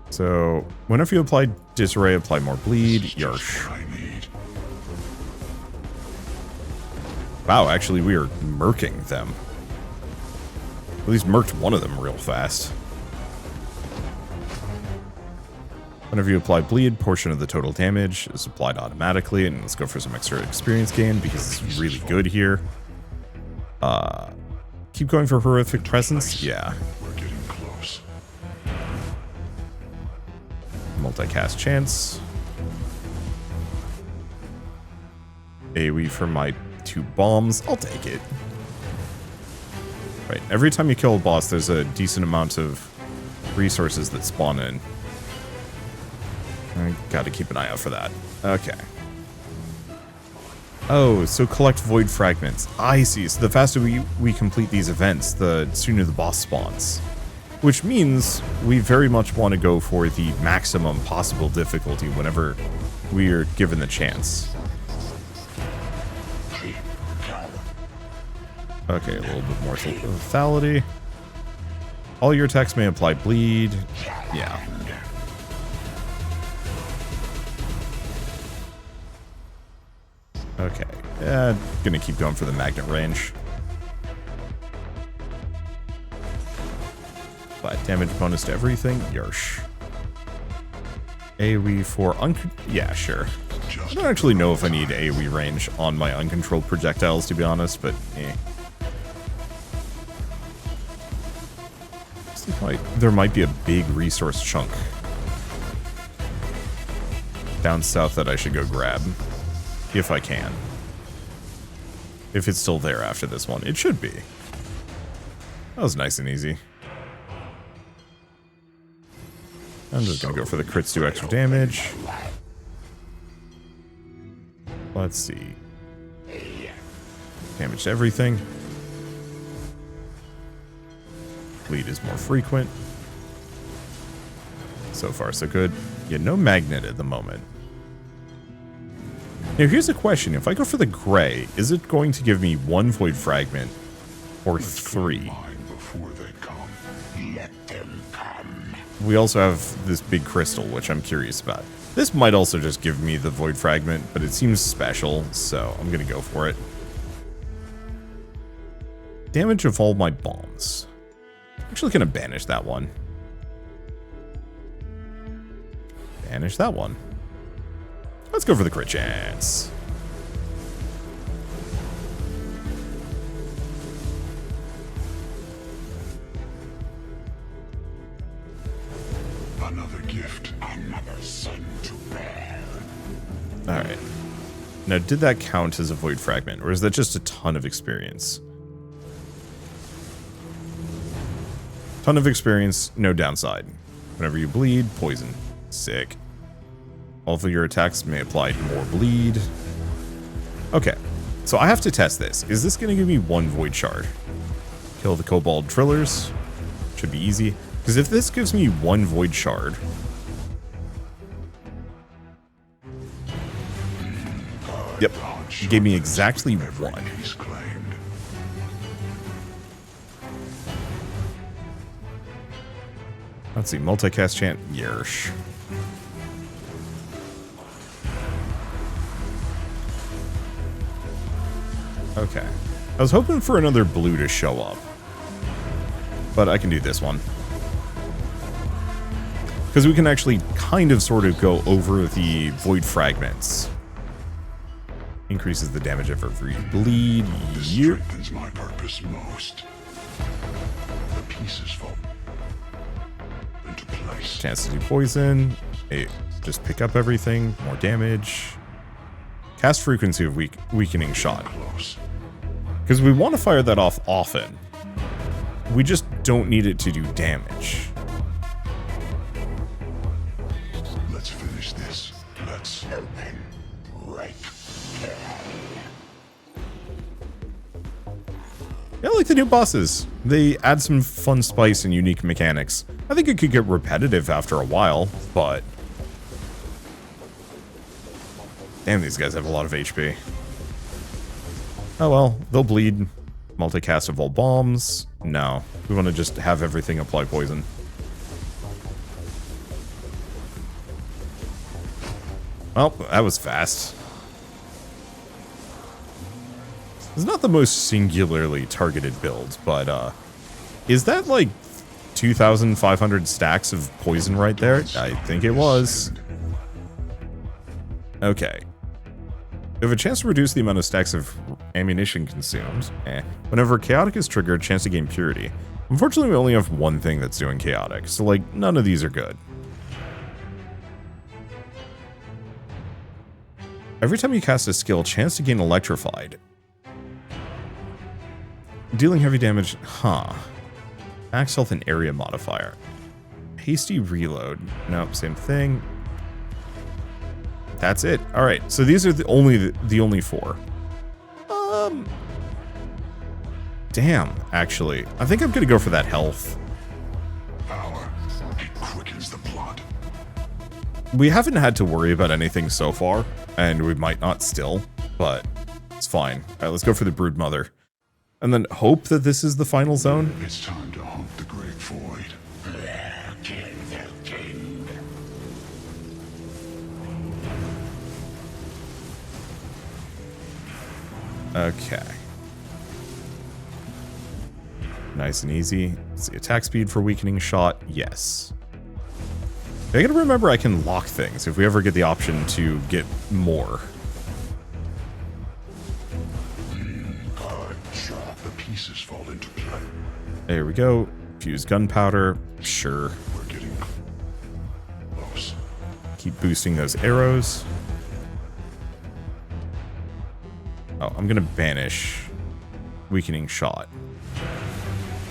So, whenever you apply Disarray, apply more bleed. Yarsh. what I need. Wow, actually, we are murking them. At least murked one of them real fast. Whenever you apply bleed, portion of the total damage is applied automatically, and let's go for some extra experience gain because it's really good here. Keep going for horrific presence. Yeah. We're getting close. Multicast chance. AoE for my 2 bombs. I'll take it. Right. Every time you kill a boss, there's a decent amount of resources that spawn in. I gotta keep an eye out for that. Okay. Oh, so collect void fragments. I see. So the faster we complete these events, the sooner the boss spawns. Which means we very much want to go for the maximum possible difficulty whenever we are given the chance. Okay, a little bit more lethality. All your attacks may apply bleed. Yeah. Okay. Gonna keep going for the magnet range. Flat damage bonus to everything. Yarsh. AoE for yeah, sure. I don't actually know if I need AoE range on my uncontrolled projectiles, to be honest, but eh. There might be a big resource chunk down south that I should go grab. If I can. If it's still there after this one. It should be. That was nice and easy. I'm just gonna go for the crits, do extra damage. Let's see. Damage to everything. Bleed is more frequent. So far, so good. Yeah, no magnet at the moment. Now, here's a question. If I go for the gray, is it going to give me 1 void fragment or 3? Before they come. Let them come. We also have this big crystal, which I'm curious about. This might also just give me the void fragment, but it seems special, so I'm going to go for it. Damage of all my bombs. I'm actually going to banish that one. Banish that one. Let's go for the crit chance. Another gift. Another son to bear. Alright. Now, did that count as a void fragment, or is that just a ton of experience? Ton of experience, no downside. Whenever you bleed, poison. Sick. All of your attacks may apply more bleed. Okay, so I have to test this. Is this going to give me 1 void shard? Kill the kobold trillers. Should be easy. Because if this gives me 1 void shard... Yep, it gave me exactly 1. He's claimed. Let's see, multicast chant. Yersh. Okay. I was hoping for another blue to show up. But I can do this one. Because we can actually kind of sort of go over the void fragments. Increases the damage of every bleed. This Yep. strengthens my purpose most. The pieces fall into place. Chance to do poison. Just pick up everything, more damage. Cast frequency of weakening shot. Because we want to fire that off often. We just don't need it to do damage. Let's finish this. Let's open. Break. Yeah, I like the new bosses. They add some fun spice and unique mechanics. I think it could get repetitive after a while, but... Damn, these guys have a lot of HP. Oh well, they'll bleed. Multicast of all bombs. No, we want to just have everything apply poison. Well, that was fast. It's not the most singularly targeted build, but is that like 2,500 stacks of poison right there? I think it was. Okay. We have a chance to reduce the amount of stacks of ammunition consumed. Whenever chaotic is triggered, chance to gain purity. Unfortunately, we only have one thing that's doing chaotic, so like none of these are good. Every time you cast a skill, chance to gain electrified. Dealing heavy damage, huh. Max health and area modifier. Hasty reload. Nope, same thing. That's it. All right, so these are the only four. Damn, actually. I think I'm gonna go for that health. Power. It quickens the blood. We haven't had to worry about anything so far, and we might not still, but it's fine. All right, let's go for the Brood Mother. And then hope that this is the final zone. It's time to hunt the Great Void. Kill the king. Okay. Nice and easy. Let's see, attack speed for weakening shot. Yes. I gotta remember I can lock things if we ever get the option to get more. Good job. The pieces fall into play. There we go. Fuse gunpowder. Sure. We're getting close. Keep boosting those arrows. Oh, I'm gonna banish weakening shot.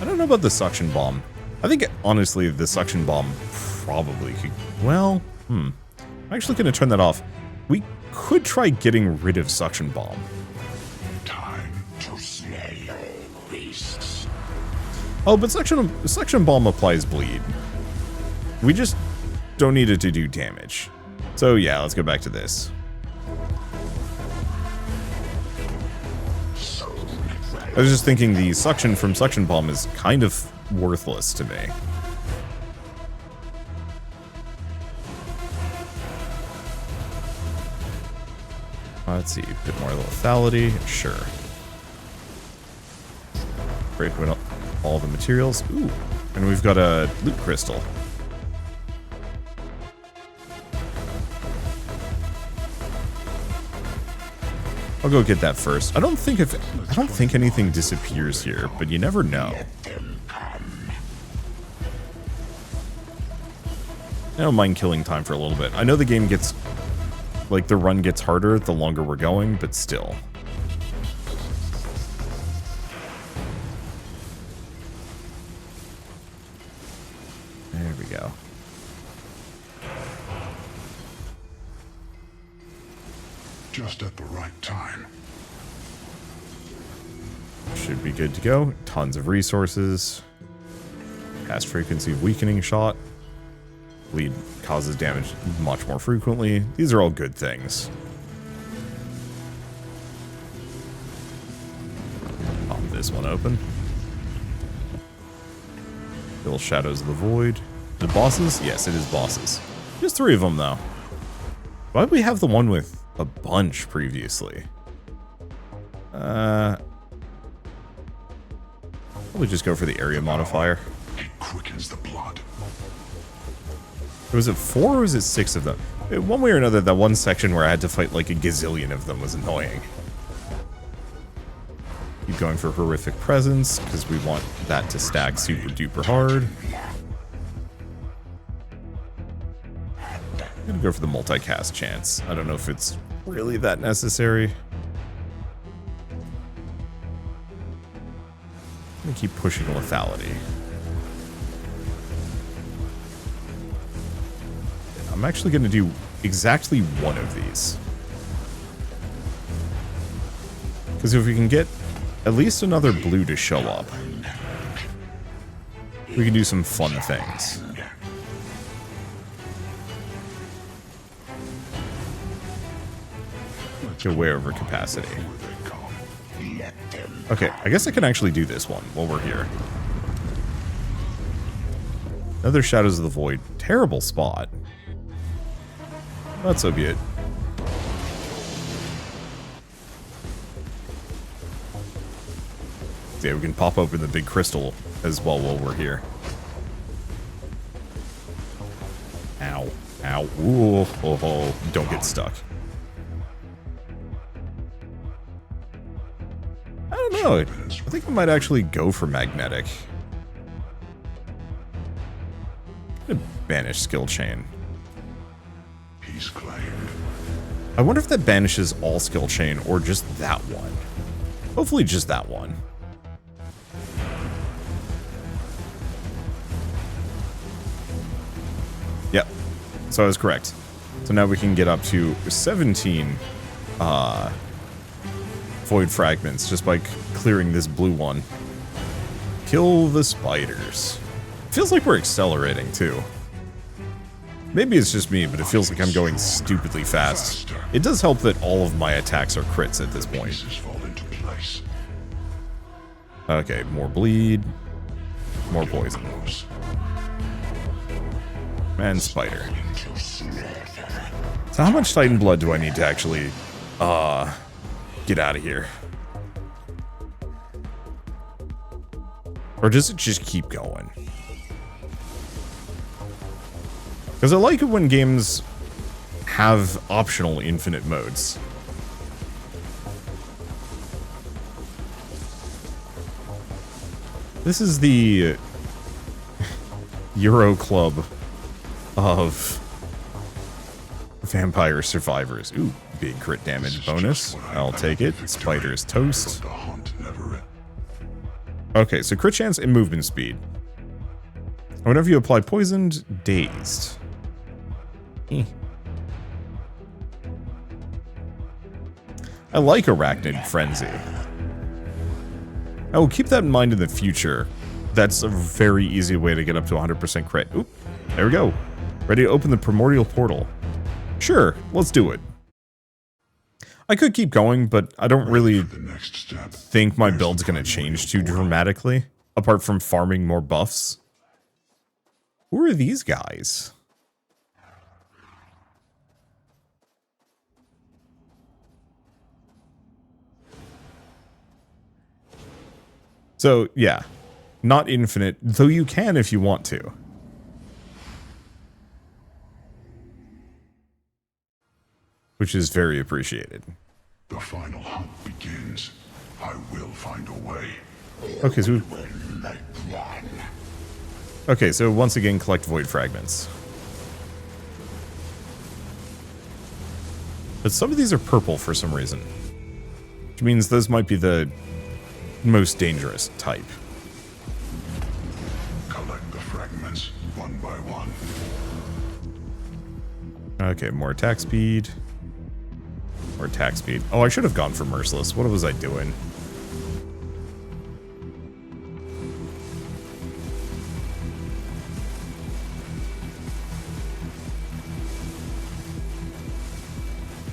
I don't know about the suction bomb. I think, honestly, the suction bomb probably could... Well, I'm actually gonna turn that off. We could try getting rid of suction bomb. Time to slay all beasts. Oh, but suction bomb applies bleed. We just don't need it to do damage. So yeah, let's go back to this. I was just thinking the suction from suction bomb is kind of worthless to me. Let's see, a bit more lethality, sure. Break all the materials. Ooh, and we've got a loot crystal. I'll go get that first. I don't think anything disappears here, but you never know. I don't mind killing time for a little bit. I know the game gets, like, the run gets harder the longer we're going, but still. There we go. Just at the right time. Should be good to go. Tons of resources. Cast frequency weakening shot. Bleed causes damage much more frequently. These are all good things. Pop this one open. Kill Shadows of the Void. The bosses? Yes, it is bosses. Just 3 of them, though. Why did we have the one with a bunch previously? Probably just go for the area modifier. It quickens the blood. Was it 4 or was it 6 of them? One way or another, that one section where I had to fight like a gazillion of them was annoying. Keep going for horrific presence, because we want that to stack super duper hard. I'm gonna go for the multicast chance. I don't know if it's really that necessary. I'm gonna keep pushing lethality. I'm actually gonna do exactly one of these. Because if we can get at least another blue to show up, we can do some fun things. Get way over capacity. Okay, I guess I can actually do this one while we're here. Another Shadows of the Void. Terrible spot. Not so good. Yeah, we can pop open the big crystal as well while we're here. Ow. Ow. Ooh. Oh, don't get stuck. I don't know. I think I might actually go for magnetic. I'm gonna banish skill chain. Peace claimed. I wonder if that banishes all skill chain or just that one. Hopefully just that one. Yep. So I was correct. So now we can get up to 17 void fragments just by clearing this blue one. Kill the spiders. Feels like we're accelerating too. Maybe it's just me, but it feels like I'm going stupidly fast. It does help that all of my attacks are crits at this point. Okay, more bleed. More poison. And spider. So how much Titan blood do I need to actually get out of here? Or does it just keep going? Because I like it when games have optional infinite modes. This is the Euro Club of vampire survivors. Ooh, big crit damage bonus. I'll take it. Spider's toast. Okay, so crit chance and movement speed. Whenever you apply poisoned, dazed. I like Arachnid Frenzy. I will keep that in mind in the future. That's a very easy way to get up to 100% crit. Oop, there we go. Ready to open the Primordial Portal. Sure, let's do it. I could keep going, but I don't really think my build's going to change too dramatically, apart from farming more buffs. Who are these guys? So, yeah. Not infinite, though you can if you want to. Which is very appreciated. The final hunt begins. I will find a way. Okay, so okay, so once again collect void fragments. But some of these are purple for some reason. Which means those might be the most dangerous type. Collect the fragments one by one. Okay, more attack speed. More attack speed. Oh, I should have gone for Merciless. What was I doing?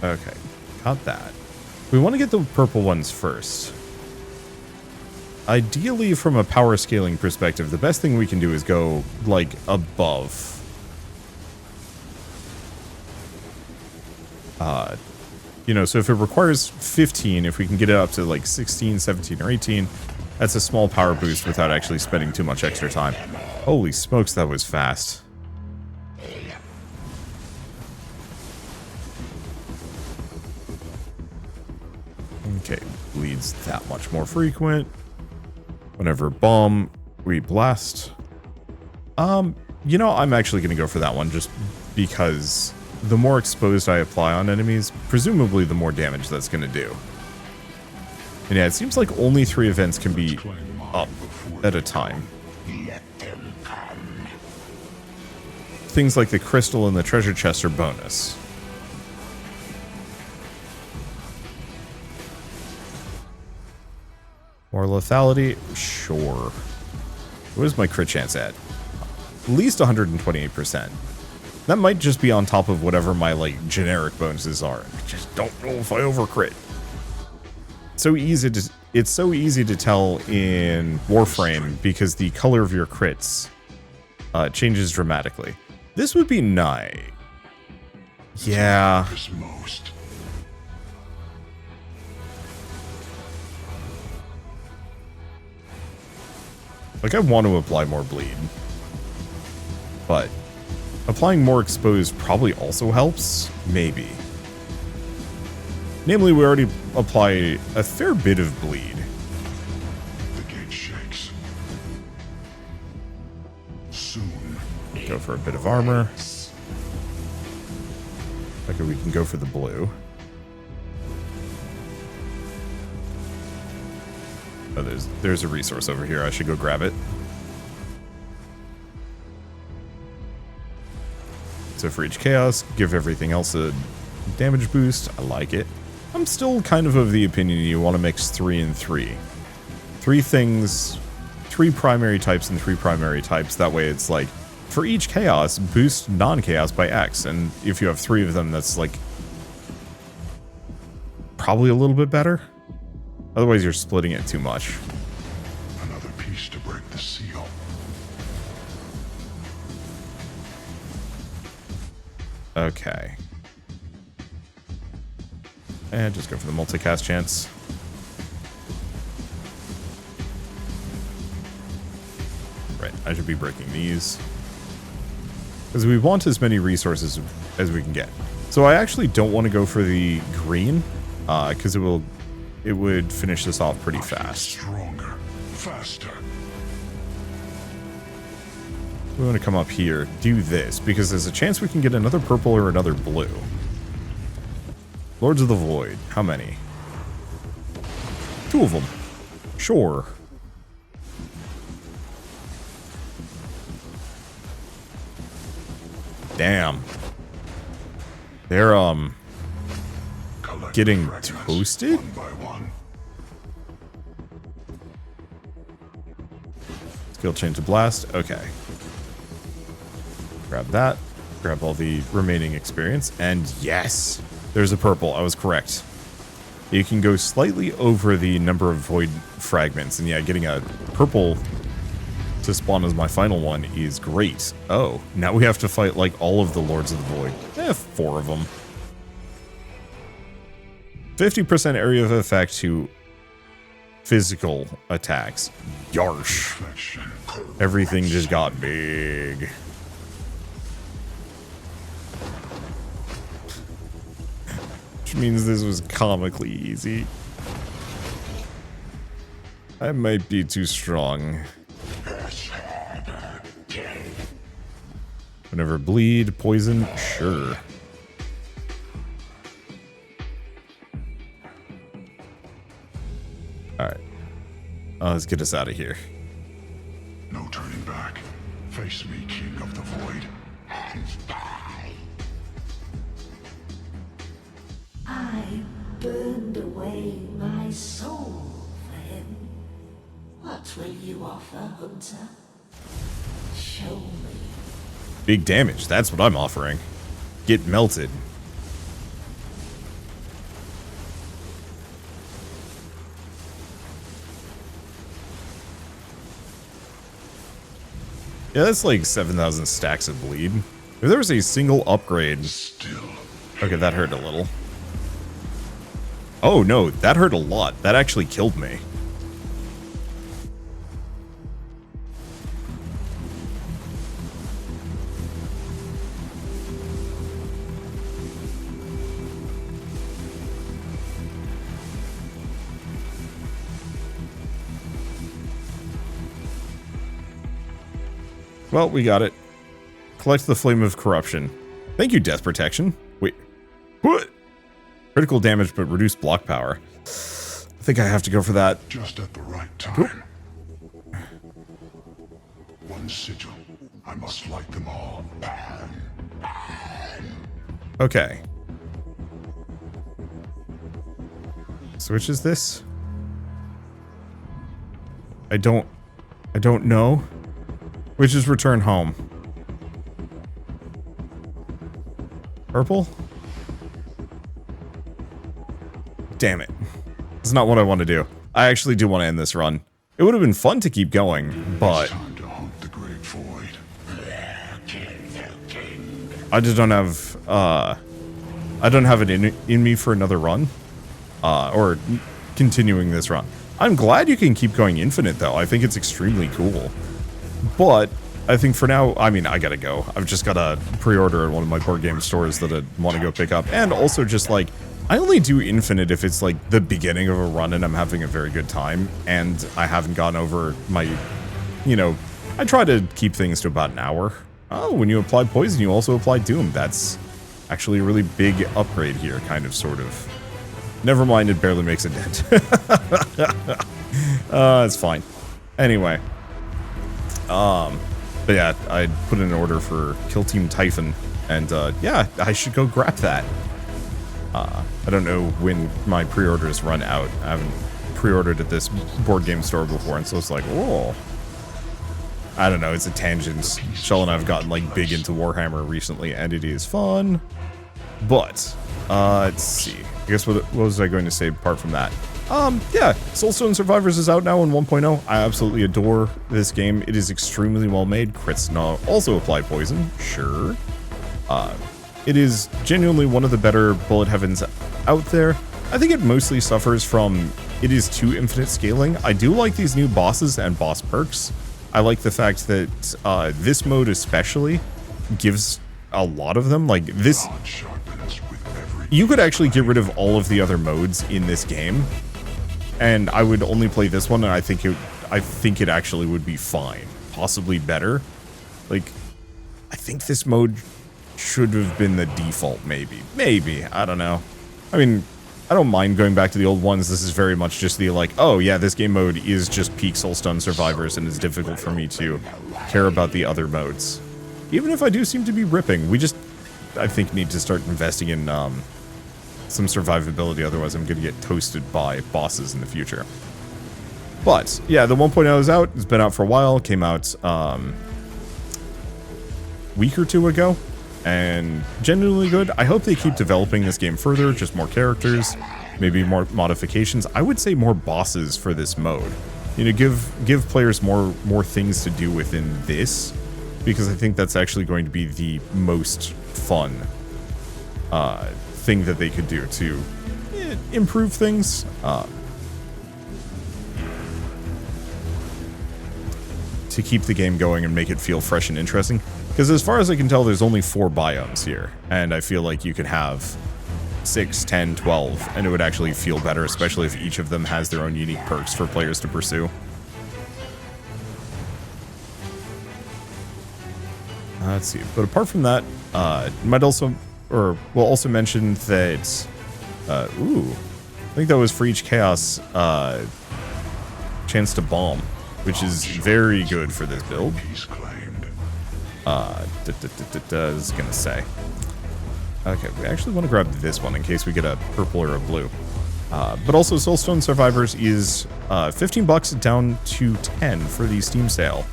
Okay, got that. We want to get the purple ones first. Ideally, from a power scaling perspective, the best thing we can do is go, like, above. You know, so if it requires 15, if we can get it up to, like, 16, 17, or 18, that's a small power boost without actually spending too much extra time. Holy smokes, that was fast. Okay, bleeds that much more frequent. Whenever bomb, we blast. You know, I'm actually going to go for that one just because the more exposed I apply on enemies, presumably the more damage that's going to do. And yeah, it seems like only 3 events can be up at a time. Let them come. Things like the crystal and the treasure chest are bonus. More lethality? Sure. What is my crit chance at? At least 128%. That might just be on top of whatever my, like, generic bonuses are. I just don't know if I overcrit. It's so easy to tell in Warframe because the color of your crits changes dramatically. This would be nice. Yeah. Most. Like, I want to apply more bleed. But applying more exposed probably also helps. Maybe. Namely, we already apply a fair bit of bleed. The gate shakes. Soon. Go for a bit of armor. Okay, we can go for the blue. Oh, there's a resource over here. I should go grab it. So for each chaos, give everything else a damage boost. I like it. I'm still kind of the opinion you want to mix 3 and 3. 3 things, 3 primary types and 3 primary types. That way it's like, for each chaos, boost non-chaos by X. And if you have 3 of them, that's like probably a little bit better. Otherwise, you're splitting it too much. Another piece to break the seal. Okay. And just go for the multicast chance. Right, I should be breaking these. Because we want as many resources as we can get. So I actually don't want to go for the green, because it would finish this off pretty fast. Stronger, faster. We want to come up here, do this, because there's a chance we can get another purple or another blue. Lords of the Void, how many? 2 of them. Sure. Damn. They're, Collect getting fragments, toasted? one by one. Skill change to blast. Okay. Grab that. Grab all the remaining experience. And yes! There's a purple. I was correct. You can go slightly over the number of void fragments. And yeah, getting a purple to spawn as my final one is great. Oh, now we have to fight like all of the Lords of the Void. 4 of them. 50% area of effect to physical attacks. Yarsh. Everything just got big. Which means this was comically easy. I might be too strong. Whenever bleed, poison, sure. Alright. Let's get us out of here. No turning back. Face me, King of the Void. And die. I burned away my soul for him. What will you offer, Hunter? Show me. Big damage, that's what I'm offering. Get melted. Yeah, that's like 7,000 stacks of bleed. If there was a single upgrade... Still. Okay, that hurt a little. Oh no, that hurt a lot. That actually killed me. Well, we got it. Collect the Flame of Corruption. Thank you, Death Protection. Wait. What? Critical damage, but reduced block power. I think I have to go for that. Just at the right time. One sigil. I must light them all. Okay. So which is this? I don't know. Which is return home? Purple? Damn it. It's not what I want to do. I actually do want to end this run. It would have been fun to keep going, but Time to hunt the great void. I just don't have it in me for another run. Or continuing this run. I'm glad you can keep going infinite though. I think it's extremely cool. But I think for now, I mean, I gotta go. I've just got a pre-order at one of my board game stores that I want to go pick up. And also just like, I only do infinite if it's like the beginning of a run and I'm having a very good time. And I haven't gone over my, you know, I try to keep things to about an hour. Oh, when you apply poison, you also apply doom. That's actually a really big upgrade here, kind of, sort of. Never mind, it barely makes a dent. It's fine. Anyway. But yeah, I put in an order for Kill Team Typhon, and yeah, I should go grab that. I don't know when my pre-orders run out. I haven't pre-ordered at this board game store before, and so it's like, oh. I don't know, it's a tangent. Shell and I have gotten like big into Warhammer recently, and it is fun. But, let's see. I guess what was I going to say apart from that? Yeah, Soulstone Survivors is out now in 1.0. I absolutely adore this game. It is extremely well made. Crits also apply poison, sure. It is genuinely one of the better bullet heavens out there. I think it mostly suffers from it is too infinite scaling. I do like these new bosses and boss perks. I like the fact that this mode especially gives a lot of them. Like this, you could actually get rid of all of the other modes in this game, and I would only play this one, and I think it actually would be fine, possibly better. Like, I think this mode should have been the default, maybe, I don't know. I mean, I don't mind going back to the old ones. This is very much just the like, oh yeah, this game mode is just peak Soulstone Survivors, and it's difficult for me to care about the other modes. Even if I do seem to be ripping, we just, I think, need to start investing in some survivability, otherwise I'm going to get toasted by bosses in the future. But, yeah, the 1.0 is out. It's been out for a while. Came out a week or two ago, and genuinely good. I hope they keep developing this game further, just more characters, maybe more modifications. I would say more bosses for this mode. You know, give players more things to do within this, because I think that's actually going to be the most fun thing that they could do to improve things. To keep the game going and make it feel fresh and interesting. Because as far as I can tell, there's only 4 biomes here. And I feel like you could have 6, 10, 12, and it would actually feel better, especially if each of them has their own unique perks for players to pursue. Let's see. But apart from that, might also, or we'll also mention that, I think that was for each chaos, chance to bomb, which is very good for this build. I was gonna say. Okay, we actually want to grab this one in case we get a purple or a blue. But also, Soulstone Survivors is $15 down to 10 for the Steam sale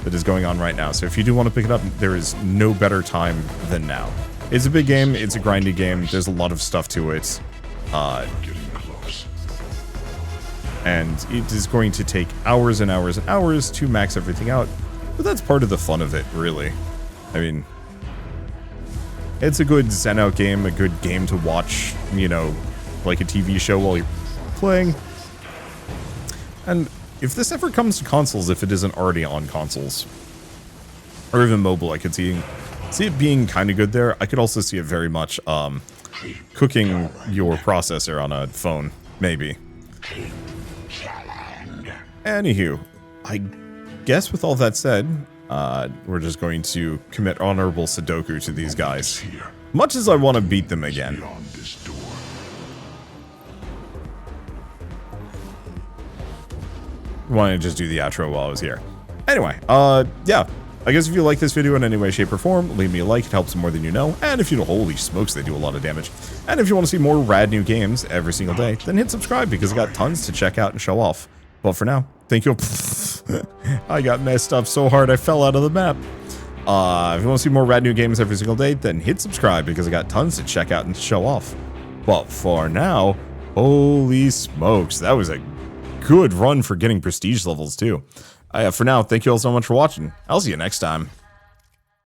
that is going on right now. So if you do want to pick it up, there is no better time than now. It's a big game. It's a grindy game. There's a lot of stuff to it. And it is going to take hours and hours and hours to max everything out. But that's part of the fun of it, really. I mean, it's a good Zen-out game, a good game to watch, you know, like a TV show while you're playing. And if this ever comes to consoles, if it isn't already on consoles, or even mobile, I could see it being kind of good there. I could also see it very much cooking your processor on a phone, maybe. Anywho, I guess with all that said, We're just going to commit honorable Sudoku to these guys. Here, Much as I want to beat them again. beyond this door. Wanted to just do the outro while I was here. Anyway, yeah. I guess if you like this video in any way, shape, or form, leave me a like. It helps more than you know. And if you know, holy smokes, they do a lot of damage. And if you want to see more rad new games every single day, then hit subscribe because I got tons to check out and show off. But for now, thank you. I got messed up so hard I fell out of the map. If you want to see more rad new games every single day, then hit subscribe because I got tons to check out and show off. But for now, holy smokes, that was a good run for getting prestige levels too. For now, thank you all so much for watching. I'll see you next time.